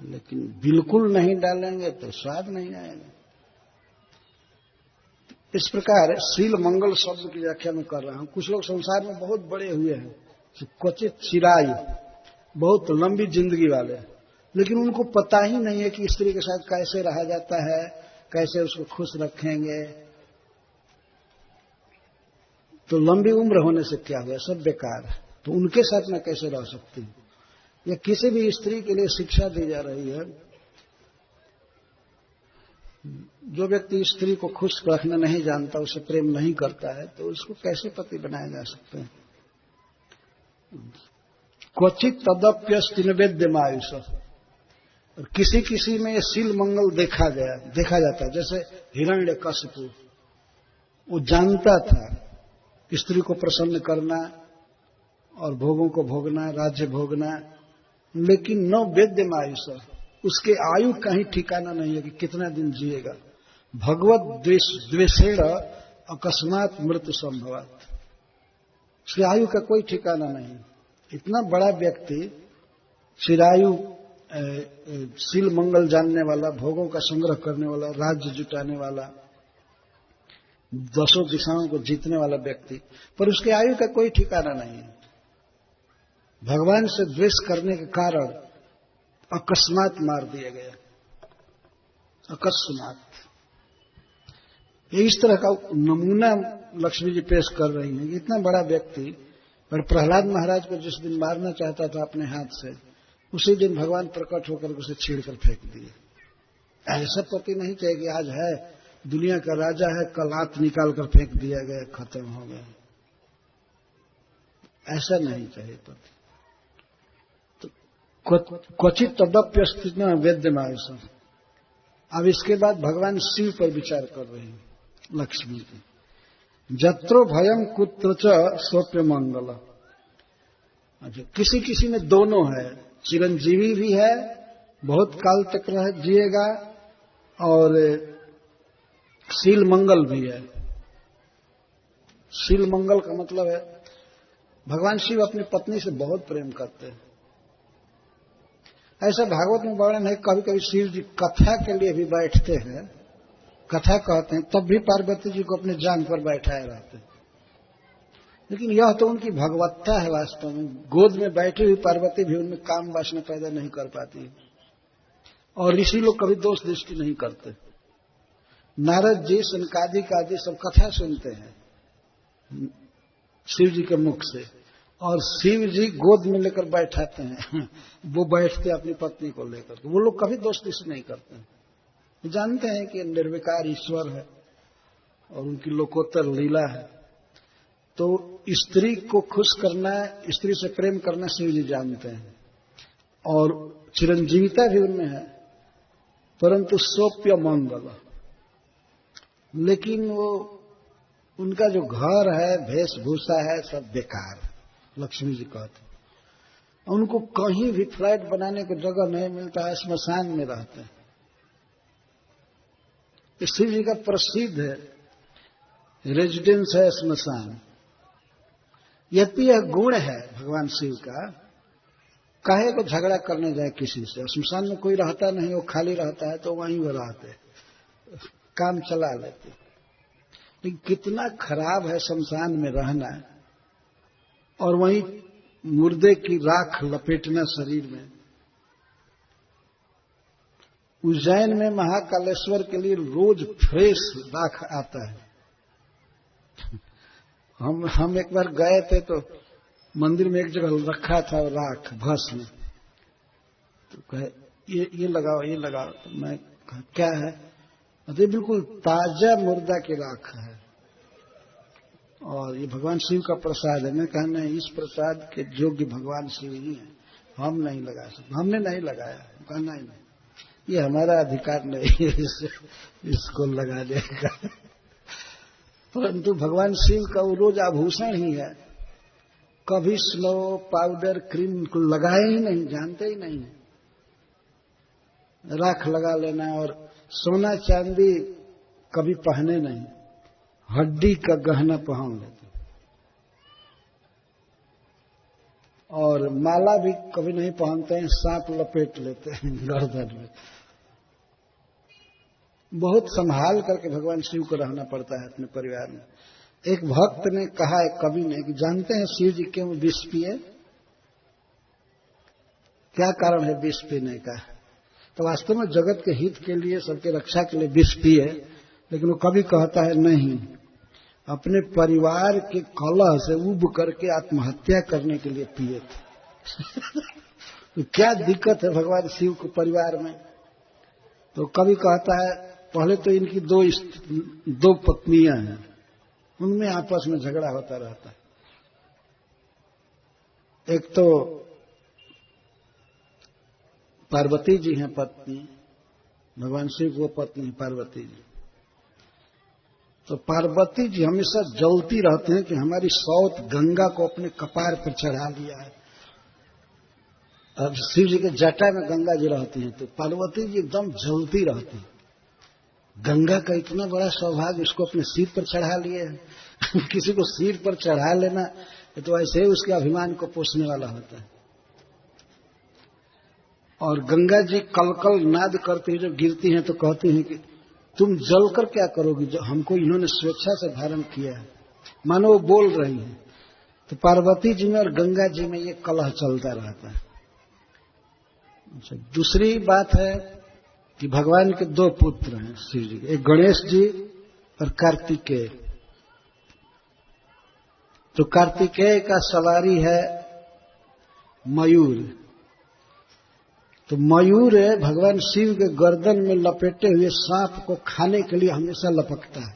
लेकिन बिल्कुल नहीं डालेंगे तो स्वाद नहीं आएगा। इस प्रकार शील मंगल शब्द की व्याख्या मैं कर रहा हूं। कुछ लोग संसार में बहुत बड़े हुए हैं, क्वचित चिरायु, बहुत लंबी जिंदगी वाले, लेकिन उनको पता ही नहीं है कि स्त्री के साथ कैसे रहा जाता है, कैसे उसको खुश रखेंगे। तो लंबी उम्र होने से क्या हुआ, सब बेकार है। तो उनके साथ मैं कैसे रह सकती हूं? या किसी भी स्त्री के लिए शिक्षा दी जा रही है। जो व्यक्ति स्त्री को खुश रखना नहीं जानता, उसे प्रेम नहीं करता है, तो उसको कैसे पति बनाया जा सकते हैं? क्वचित तदप्यस्ति निवेद्यमायुष। और किसी किसी में शील मंगल देखा जाता है। जैसे हिरण्यकशिपु, वो जानता था स्त्री को प्रसन्न करना और भोगों को भोगना, राज्य भोगना, लेकिन न वेद्यमायुष, उसके आयु का ही ठिकाना नहीं है कि कितना दिन जिएगा। भगवत द्वेषेण अकस्मात मृत्यु संभवात, उसकी आयु का कोई ठिकाना नहीं। इतना बड़ा व्यक्ति, चिरायु, शील मंगल जानने वाला, भोगों का संग्रह करने वाला, राज्य जुटाने वाला, दसों दिशाओं को जीतने वाला व्यक्ति, पर उसके आयु का कोई ठिकाना नहीं है। भगवान से द्वेष करने के कारण अकस्मात मार दिया गया, अकस्मात। इस तरह का नमूना लक्ष्मी जी पेश कर रही हैं कि इतना बड़ा व्यक्ति, पर प्रहलाद महाराज को जिस दिन मारना चाहता था अपने हाथ से, उसी दिन भगवान प्रकट होकर उसे छीड़कर फेंक दिए। ऐसा पति नहीं चाहिए कि आज है दुनिया का राजा है, कल हाथ निकाल कर फेंक दिया गया, खत्म हो गया। ऐसा नहीं चाहिए पति। क्वचित तदप्यस्ति न वेद्यमायुष। अब इसके बाद भगवान शिव पर विचार कर रही हैं लक्ष्मी की। जत्रो भयम कुत्र च स्वप्य मंगल। अच्छा, किसी किसी में दोनों है, चिरंजीवी भी है, बहुत काल तक जिएगा, और शील मंगल भी है। शील मंगल का मतलब है भगवान शिव अपनी पत्नी से बहुत प्रेम करते हैं। ऐसा भागवत में वर्णन है, कभी कभी शिव जी कथा के लिए भी बैठते हैं, कथा कहते हैं, तब भी पार्वती जी को अपने जांग पर बैठाए रहते हैं। लेकिन यह तो उनकी भगवत्ता है। वास्तव में गोद में बैठी हुई पार्वती भी उनमें काम वासना पैदा नहीं कर पाती, और ऋषि लोग कभी दोष दृष्टि नहीं करते। नारद जी, सनकादिक आदि सब कथा सुनते हैं शिव जी के मुख से, और शिव जी गोद में लेकर बैठाते हैं। वो बैठते अपनी पत्नी को लेकर। वो लोग कभी दोष दृष्टि नहीं करते हैं, जानते हैं कि निर्विकार ईश्वर है और उनकी लोकोत्तर लीला है। तो स्त्री को खुश करना, स्त्री से प्रेम करना शिव जी जानते हैं, और चिरंजीविता भी उनमें है, परंतु स्वप्य मंगल। लेकिन वो उनका जो घर है, वेशभूषा है, सब बेकार है, लक्ष्मी जी कहते हैं। उनको कहीं भी फ्लैट बनाने को जगह नहीं मिलता है, स्मशान में रहते हैं। शिव जी का प्रसिद्ध है रेजिडेंस है स्मशान। यद्यपि यह गुण है भगवान शिव का, काहे को झगड़ा करने जाए किसी से। स्मशान में कोई रहता नहीं, वो खाली रहता है, तो वहीं वो रहते, काम चला लेते। लेकिन कितना खराब है शमशान में रहना, और वहीं मुर्दे की राख लपेटना शरीर में। उज्जैन में महाकालेश्वर के लिए रोज फ्रेश राख आता है। हम एक बार गए थे, तो मंदिर में एक जगह रखा था राख, भस्म। तो कहे ये लगाओ, ये लगाओ। तो मैं कहा क्या है? तो बिल्कुल ताजा मुर्दा की राख है, और ये भगवान शिव का प्रसाद है। मैं कहा नहीं, इस प्रसाद के योग्य भगवान शिव ही है। हम नहीं लगा सकते, हमने नहीं लगाया, कहना ही नहीं, ये हमारा अधिकार नहीं है इसको लगाने का। परंतु भगवान शिव का वो रोज आभूषण ही है, कभी स्नो पाउडर क्रीम को लगाए ही नहीं, जानते ही नहीं, राख लगा लेना, और सोना चांदी कभी पहने नहीं, हड्डी का गहना पहन लेते, और माला भी कभी नहीं पहनते हैं, सांप लपेट लेते हैं गर्दन में। बहुत संभाल करके भगवान शिव को रहना पड़ता है अपने परिवार में। एक भक्त ने कहा है, कवि ने, कि जानते हैं शिव जी क्यों विष पिए? क्या कारण है विष पीने का? तो वास्तव में जगत के हित के लिए, सबके रक्षा के लिए विष पिए, लेकिन वो कभी कहता है नहीं, अपने परिवार के कलह से उब करके आत्महत्या करने के लिए पिए थे। तो क्या दिक्कत है भगवान शिव को परिवार में? तो कभी कहता है, पहले तो इनकी दो पत्नियां हैं, उनमें आपस में झगड़ा होता रहता है। एक तो पार्वती जी हैं पत्नी, भगवान शिव को पत्नी पार्वती जी। तो पार्वती जी हमेशा जलती रहते हैं कि हमारी सौत गंगा को अपने कपार पर चढ़ा लिया है। अब शिव जी के जटा में गंगा जी रहती हैं, तो पार्वती जी एकदम जलती रहती हैं, गंगा का इतना बड़ा सौभाग्य उसको अपने सिर पर चढ़ा लिए है। किसी को सिर पर चढ़ा लेना तो ऐसे ही उसके अभिमान को पोषने वाला होता है। और गंगा जी कलकल नाद करती है, जब गिरती हैं तो कहती हैं कि तुम जलकर क्या करोगी, जो हमको इन्होंने स्वेच्छा से धारण किया है, मानो वो बोल रही है। तो पार्वती जी में और गंगा जी में ये कलह चलता रहता है। दूसरी बात है कि भगवान के दो पुत्र हैं शिव जी के, एक गणेश जी और कार्तिकेय। तो कार्तिकेय का सवारी है मयूर। तो मयूर है भगवान शिव के गर्दन में लपेटे हुए सांप को खाने के लिए हमेशा लपकता है।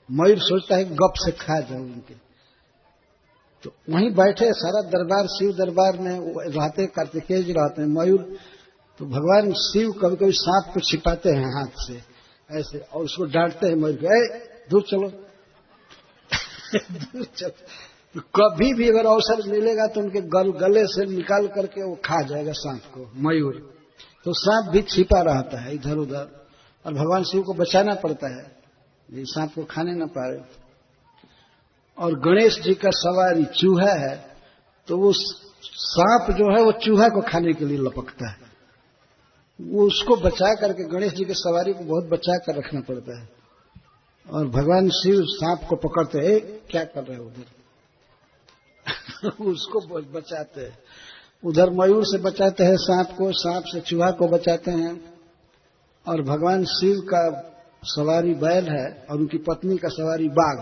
मयूर सोचता है गप से खा जाऊं उनके। तो वहीं बैठे सारा दरबार, शिव दरबार में रहते, कार्तिकेय जी रहते हैं, मयूर। तो भगवान शिव कभी कभी सांप को छिपाते हैं हाथ से ऐसे, और उसको डांटते हैं मयूर को, दूर चलो दूर चलो। तो कभी भी अगर अवसर मिलेगा तो उनके गले से निकाल करके वो खा जाएगा सांप को, मयूर। तो सांप भी छिपा रहता है इधर उधर, और भगवान शिव को बचाना पड़ता है, ये सांप को खाने न पाए। और गणेश जी का सवारी चूहा है, तो वो सांप जो है वो चूहा को खाने के लिए लपकता है, वो उसको बचा करके, गणेश जी के सवारी को बहुत बचा कर रखना पड़ता है। और भगवान शिव सांप को पकड़ते हैं, क्या कर रहे हैं उधर उसको बचाते हैं। उधर मयूर से बचाते हैं सांप को, सांप से चूहा को बचाते हैं। और भगवान शिव का सवारी बैल है और उनकी पत्नी का सवारी बाघ।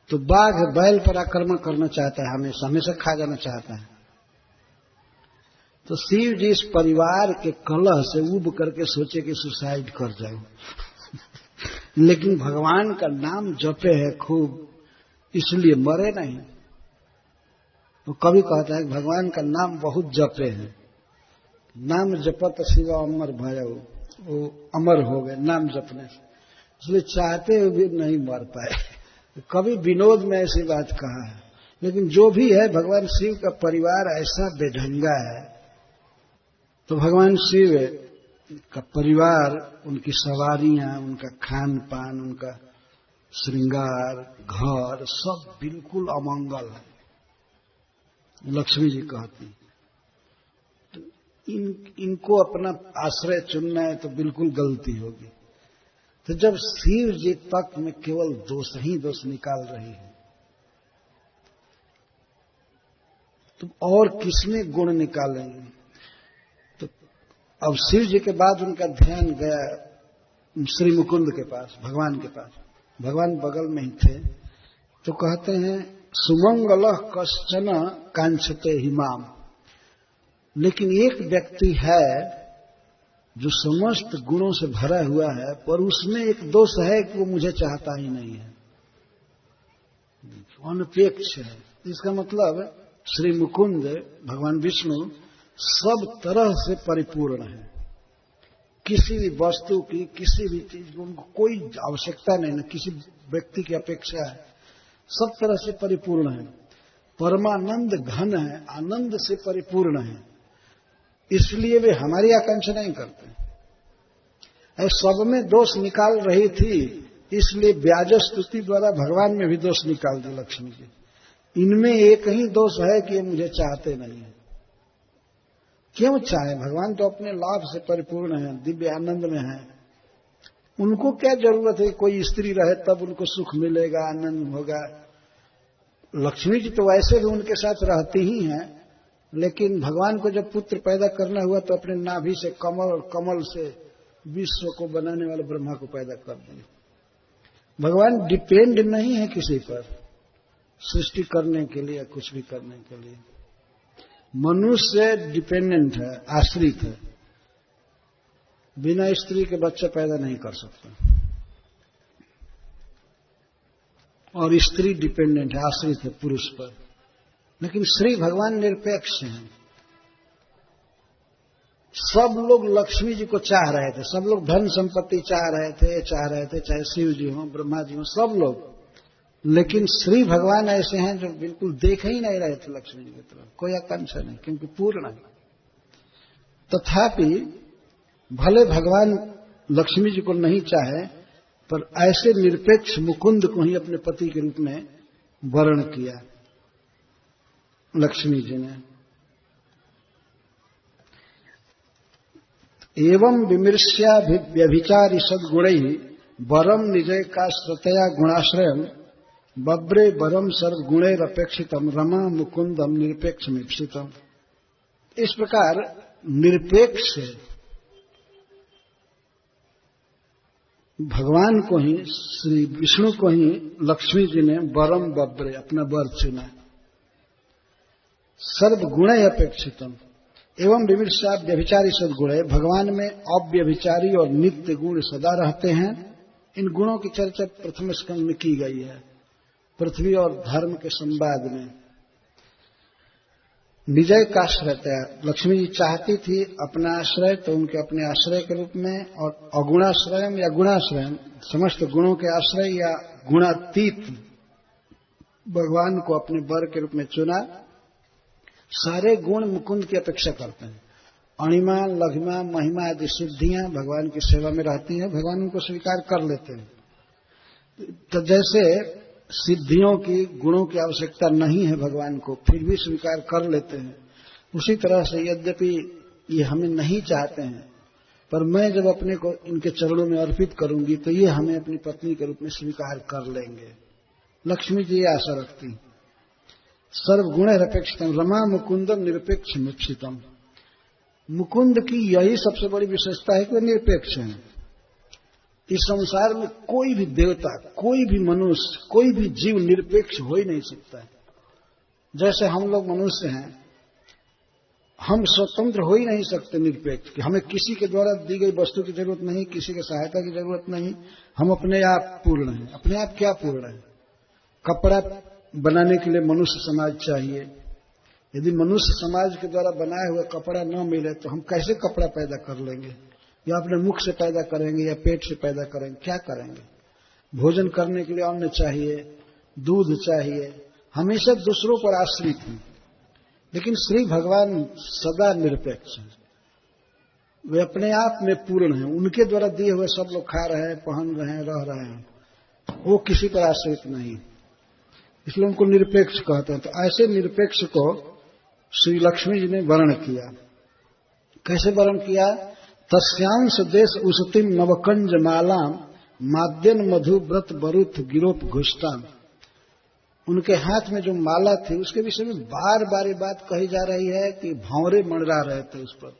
तो बाघ बैल पर आक्रमण करना चाहता है, हमेशा हमेशा खा जाना चाहता है। तो शिव जी इस परिवार के कलह से उब करके सोचे कि सुसाइड कर जाऊं लेकिन भगवान का नाम जपे है खूब, इसलिए मरे नहीं। तो कभी कहता है कि भगवान का नाम बहुत जपे हैं, नाम जपत शिव अमर भयो, वो अमर हो गए नाम जपने से, इसलिए चाहते हुए भी नहीं मर पाए। कभी विनोद में ऐसी बात कहा है। लेकिन जो भी है, भगवान शिव का परिवार ऐसा बेढंगा है। तो भगवान शिव का परिवार, उनकी सवारियां, उनका खान पान, उनका श्रृंगार, घर, सब बिल्कुल अमंगल है। लक्ष्मी जी कहती, तो इनको अपना आश्रय चुनना है तो बिल्कुल गलती होगी। तो जब शिव जी तक में केवल दोष ही दोष निकाल रही है, तो और किसमें गुण निकालेंगे? तो अब शिव जी के बाद उनका ध्यान गया श्री मुकुंद के पास, भगवान के पास। भगवान बगल में ही थे। तो कहते हैं सुमंगल कश्चन कांक्षते हिमाम। लेकिन एक व्यक्ति है जो समस्त गुणों से भरा हुआ है, पर उसमें एक दोष है कि वो मुझे चाहता ही नहीं है, अनपेक्ष है। इसका मतलब श्री मुकुंद भगवान विष्णु सब तरह से परिपूर्ण है। किसी भी वस्तु की, किसी भी चीज की उनको कोई आवश्यकता नहीं, न किसी व्यक्ति की अपेक्षा है, सब तरह से परिपूर्ण है। परमानंद घन है, आनंद से परिपूर्ण है, इसलिए वे हमारी आकांक्षा नहीं करते। सब में दोष निकाल रही थी, इसलिए व्याज स्तुति द्वारा भगवान में भी दोष निकाल दी लक्ष्मी जी। इनमें एक ही दोष है कि ये मुझे चाहते नहीं है। क्यों चाहे? भगवान तो अपने लाभ से परिपूर्ण है, दिव्य आनंद में है। उनको क्या जरूरत है कोई स्त्री रहे तब उनको सुख मिलेगा, आनंद होगा। लक्ष्मी जी तो वैसे भी उनके साथ रहती ही हैं, लेकिन भगवान को जब पुत्र पैदा करना हुआ तो अपने नाभि से कमल और कमल से विश्व को बनाने वाले ब्रह्मा को पैदा कर दिए। भगवान डिपेंड नहीं है किसी पर सृष्टि करने के लिए, कुछ भी करने के लिए। मनुष्य डिपेंडेंट है, आश्रित है, बिना स्त्री के बच्चा पैदा नहीं कर सकता। और स्त्री डिपेंडेंट है, आश्रित है पुरुष पर। लेकिन श्री भगवान निरपेक्ष हैं। सब लोग लक्ष्मी जी को चाह रहे थे, सब लोग धन संपत्ति चाह रहे थे, चाहे शिव जी हों, ब्रह्मा जी हों, सब लोग। लेकिन श्री भगवान ऐसे हैं जो बिल्कुल देख ही नहीं रहे थे लक्ष्मी जी की तरफ, कोई आकांक्षा नहीं, क्योंकि पूर्ण है। तथापि भले भगवान लक्ष्मी जी को नहीं चाहे, पर ऐसे निरपेक्ष मुकुंद को ही अपने पति के रूप में वर्ण किया लक्ष्मी जी ने। एवं विमृश्याभिचारी सद्गुणैः वरम निजय का श्रतया गुणाश्रयम बब्रे वरम सर्वगुणैरपेक्षितम रमा मुकुंदम निरपेक्षमीप्सितम। इस प्रकार निरपेक्ष भगवान को ही, श्री विष्णु को ही लक्ष्मी जी ने वरम बब्रे अपना वर चुना। सर्वगुण अपेक्षितम एवं विमृश्या व्यभिचारी सद्गुण, भगवान में अव्यभिचारी और नित्य गुण सदा रहते हैं। इन गुणों की चर्चा प्रथम स्कंद में की गई है, पृथ्वी और धर्म के संवाद में। निजय का आश्रय, लक्ष्मी जी चाहती थी अपना आश्रय, तो उनके अपने आश्रय के रूप में, और अगुणाश्रयम या गुणाश्रयम, समस्त गुणों के आश्रय या गुणातीत भगवान को अपने वर के रूप में चुना। सारे गुण मुकुंद की अपेक्षा करते हैं। अणिमा, लघिमा, महिमा आदि सिद्धियां भगवान की सेवा में रहती हैं, भगवान उनको स्वीकार कर लेते हैं। तो जैसे सिद्धियों की, गुणों की आवश्यकता नहीं है भगवान को, फिर भी स्वीकार कर लेते हैं, उसी तरह से यद्यपि ये हमें नहीं चाहते हैं, पर मैं जब अपने को इनके चरणों में अर्पित करूंगी तो ये हमें अपनी पत्नी के रूप में स्वीकार कर लेंगे। लक्ष्मी जी ये आशा रखती। सर्वगुण निरपेक्षितम रमा मुकुंदम निरपेक्ष मिप्सितम। मुकुंद की यही सबसे बड़ी विशेषता है कि वे निरपेक्ष हैं। इस संसार में कोई भी देवता, कोई भी मनुष्य, कोई भी जीव निरपेक्ष हो ही नहीं सकता है। जैसे हम लोग मनुष्य हैं, हम स्वतंत्र हो ही नहीं सकते निरपेक्ष, कि हमें किसी के द्वारा दी गई वस्तु की जरूरत नहीं, किसी के सहायता की जरूरत नहीं, हम अपने आप पूर्ण हैं। अपने आप क्या पूर्ण है? कपड़ा बनाने के लिए मनुष्य समाज चाहिए। यदि मनुष्य समाज के द्वारा बनाया हुआ कपड़ा न मिले तो हम कैसे कपड़ा पैदा कर लेंगे? या अपने मुख से पैदा करेंगे या पेट से पैदा करेंगे? क्या करेंगे? भोजन करने के लिए अन्न चाहिए, दूध चाहिए, हमेशा दूसरों पर आश्रित हैं। लेकिन श्री भगवान सदा निरपेक्ष हैं, वे अपने आप में पूर्ण हैं। उनके द्वारा दिए हुए सब लोग खा रहे हैं, पहन रहे हैं, रह रहे हैं, वो किसी पर आश्रित नहीं, इसलिए उनको निरपेक्ष कहते हैं। तो ऐसे निरपेक्ष को श्री लक्ष्मी जी ने वर्ण किया। कैसे वर्ण किया? तस्यांश देश उसतिम नवकंज मालाम माद्यन मधु व्रत बरुथ गिरोप घुष्टाम। उनके हाथ में जो माला थी उसके विषय में बार बार ये बात कही जा रही है कि भंवरे मंडरा रहे थे उस पर।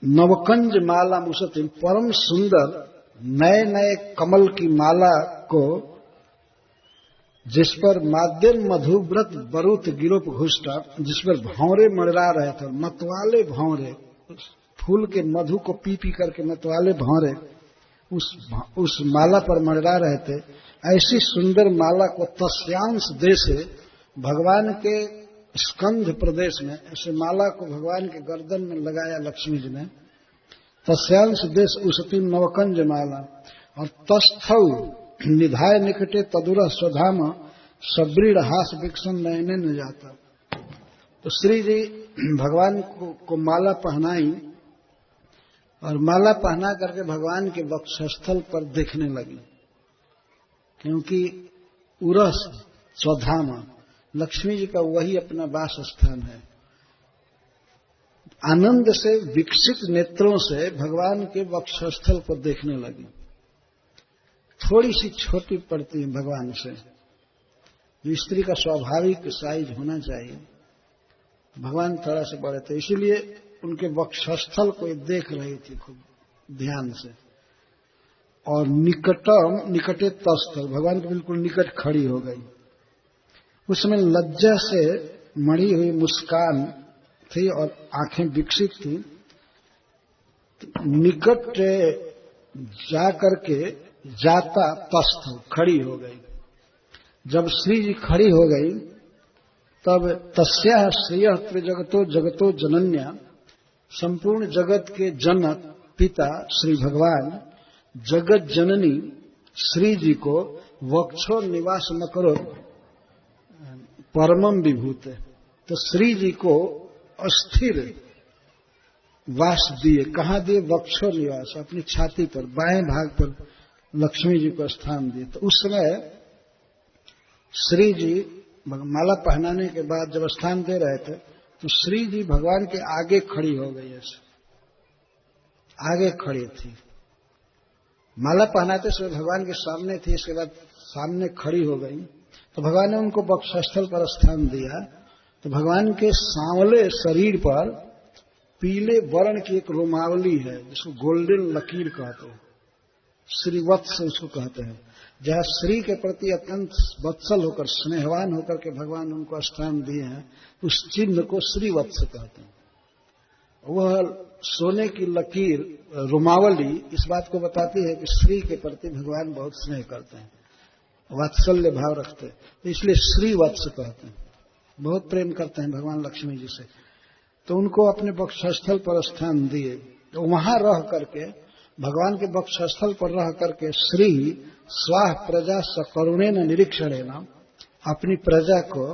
नवकंज माला उसतिम, परम सुंदर नए नए कमल की माला को, जिस पर माद्यन मधुव्रत बरुत गिरोप घुष्टा, जिस पर भंवरे मंडरा रहे थे, मतवाले भंवरे, फूल के मधु को पी पी करके मतवाले भंवरे उस माला पर मंडरा रहे थे। ऐसी सुंदर माला को तस्यांश देश, भगवान के स्कंध प्रदेश में ऐसे माला को भगवान के गर्दन में लगाया लक्ष्मी जी ने। तस्यांश देश उसती नवकंज माला और तस्थौ निधाय निकटे तदुर स्वधाम सबृढ़ हास विक्षण नयने न जाता। तो श्री जी भगवान को माला पहनाई और माला पहना करके भगवान के वक्षस्थल पर देखने लगी, क्योंकि उरस स्वधाम लक्ष्मी जी का वही अपना वास स्थान है। आनंद से विकसित नेत्रों से भगवान के वक्षस्थल पर देखने लगी। थोड़ी सी छोटी पड़ती है भगवान से, जो स्त्री का स्वाभाविक साइज होना चाहिए, भगवान थोड़ा से बड़े थे, इसीलिए उनके वक्षस्थल को देख रही थी खूब ध्यान से। और निकटे तस्थल भगवान के बिल्कुल निकट खड़ी हो गई। उसमें लज्जा से मढ़ी हुई मुस्कान थी और आंखें विकसित थी। निकट जा करके जाता तस्थ खड़ी हो गई। जब श्री जी खड़ी हो गई तब तस्या श्रेय त्रिजगतो जगतो जनन्या संपूर्ण जगत के जनक पिता श्री भगवान जगत जननी श्री जी को वक्षो निवास न करो परमम विभूत। तो श्री जी को अस्थिर वास दिए। कहाँ दिए? वक्षो निवास, अपनी छाती पर बाएं भाग पर लक्ष्मी जी को स्थान दिए। तो उस समय श्री जी माला पहनाने के बाद जब स्थान दे रहे थे तो श्री जी भगवान के आगे खड़ी हो गई। ऐसे आगे खड़ी थी, माला पहनाते समय भगवान के सामने थी, इसके बाद सामने खड़ी हो गई। तो भगवान ने उनको वक्षस्थल पर स्थान दिया। तो भगवान के सांवले शरीर पर पीले वर्ण की एक रोमावली है, जिसको गोल्डन लकीर कहते हैं, श्रीवत्स उसको कहते हैं। जहां श्री के प्रति अत्यंत वत्सल होकर स्नेहवान होकर के भगवान उनको स्थान दिए हैं, उस चिन्ह को श्रीवत्स कहते हैं। वह सोने की लकीर रोमावली इस बात को बताती है कि श्री के प्रति भगवान बहुत स्नेह करते हैं, वात्सल्य भाव रखते हैं, तो इसलिए श्रीवत्स कहते हैं। बहुत प्रेम करते हैं भगवान लक्ष्मी जी से। तो उनको अपने वक्षस्थल पर स्थान दिए। तो वहां रह करके भगवान के वक्षस्थल पर रह करके श्री स्वाह प्रजा सकरुणेन निरीक्षणेन अपनी प्रजा को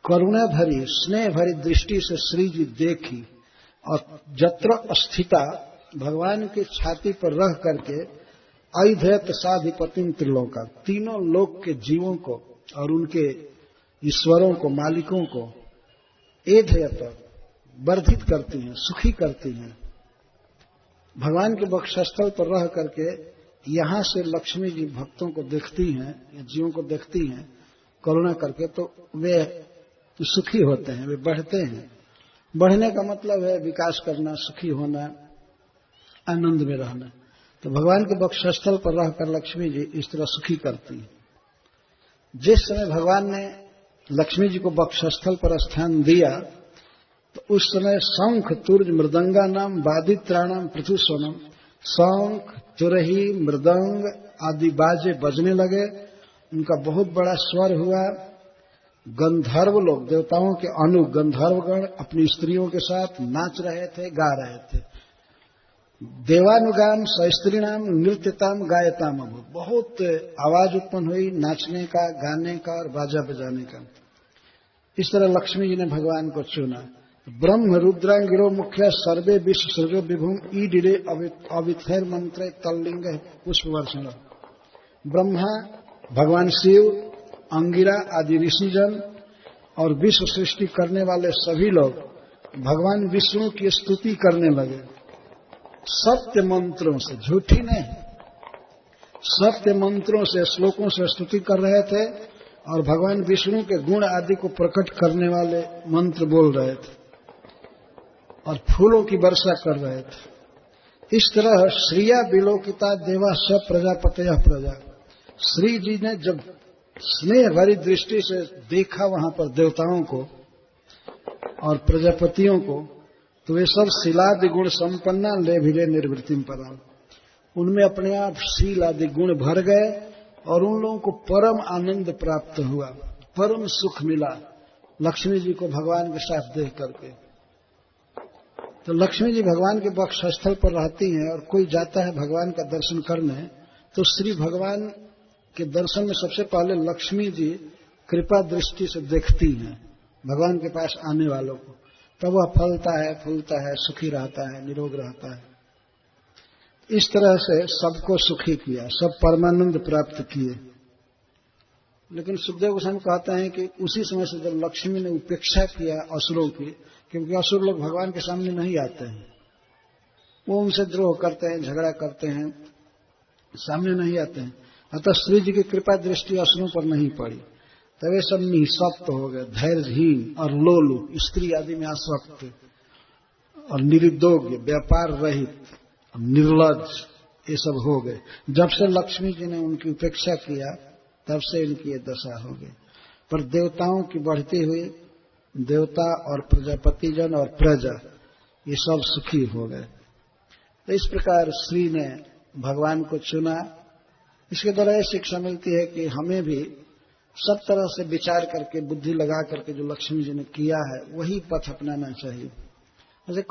करुणा भरी स्नेह भरी दृष्टि से श्री जी देखी। और जत्र स्थिता भगवान की छाती पर रह करके अधैत साधिपतिम त्रिलोका तीनों लोक के जीवों को और उनके ईश्वरों को मालिकों को एधयत वर्धित करती हैं, सुखी करती हैं। भगवान के वक्षस्थल पर रह करके यहां से लक्ष्मी जी भक्तों को देखती हैं, जीवों को देखती हैं करुणा करके, तो वे सुखी होते हैं, वे बढ़ते हैं। बढ़ने का मतलब है विकास करना, सुखी होना, आनंद में रहना। तो भगवान के वक्षस्थल पर रहकर लक्ष्मी जी इस तरह सुखी करती हैं। जिस समय भगवान ने लक्ष्मी जी को वक्षस्थल पर स्थान दिया तो उस समय शंख तुर्ज मृदंगा नाम वादित्राणाम पृथुस्वनम, शंख तुरही मृदंग आदि बाजे बजने लगे, उनका बहुत बड़ा स्वर हुआ। गंधर्व लोग, देवताओं के अनु गंधर्वगण अपनी स्त्रियों के साथ नाच रहे थे, गा रहे थे। देवानुगाम सस्त्रीणाम नृत्यताम गायताम, बहुत आवाज उत्पन्न हुई नाचने का, गाने का और बाजा बजाने का। इस तरह लक्ष्मी जी ने भगवान को चुना। ब्रह्म रुद्रांगिरो मुख्य सर्वे विश्व सृजो विभुम ईडिरे अविथैर मंत्र तल्लिंग पुष्प वर्षण। ब्रह्मा, भगवान शिव, अंगिरा आदि ऋषिजन और विश्व सृष्टि करने वाले सभी लोग भगवान विष्णु की स्तुति करने लगे सत्य मंत्रों से, झूठी नहीं, सत्य मंत्रों से, श्लोकों से स्तुति कर रहे थे और भगवान विष्णु के गुण आदि को प्रकट करने वाले मंत्र बोल रहे थे और फूलों की वर्षा कर रहे थे। इस तरह श्रिया विलोकिता देवा स प्रजापतय प्रजा। श्री जी ने जब स्नेह भरी दृष्टि से देखा वहां पर देवताओं को और प्रजापतियों को, तो वे सब शीलादि गुण संपन्ना ले भिले निर्वृत्तिम पराम, उनमें अपने आप शील आदि गुण भर गए और उन लोगों को परम आनंद प्राप्त हुआ, परम सुख मिला। लक्ष्मी जी को भगवान के साथ देख करके। तो लक्ष्मी जी भगवान के वक्षस्थल पर रहती हैं और कोई जाता है भगवान का दर्शन करने, तो श्री भगवान के दर्शन में सबसे पहले लक्ष्मी जी कृपा दृष्टि से देखती हैं भगवान के पास आने वालों को, तब वह फलता है, फूलता है, सुखी रहता है, निरोग रहता है। इस तरह से सबको सुखी किया, सब परमानंद प्राप्त किए। लेकिन सुखदेव गोस्वामी कहते हैं कि उसी समय से जब लक्ष्मी ने उपेक्षा किया असुरों की, क्योंकि असुर लोग भगवान के सामने नहीं आते हैं, वो उनसे द्रोह करते हैं, झगड़ा करते हैं, सामने नहीं आते हैं। अतः श्री जी की कृपा दृष्टि असुरों पर नहीं पड़ी, तब वे सब निःशक्त हो गए, धैर्यहीन और लोलु, स्त्री आदि में आसक्त और निरुद्योग, व्यापार रहित, निर्लज, ये सब हो गए। जब से लक्ष्मी जी ने उनकी उपेक्षा किया तब से इनकी ये दशा हो गई। पर देवताओं की बढ़ती हुई, देवता और प्रजापतिजन और प्रजा ये सब सुखी हो गए। तो इस प्रकार श्री ने भगवान को चुना। इसके द्वारा यह शिक्षा मिलती है कि हमें भी सब तरह से विचार करके, बुद्धि लगा करके जो लक्ष्मी जी ने किया है वही पथ अपनाना चाहिए। जैसे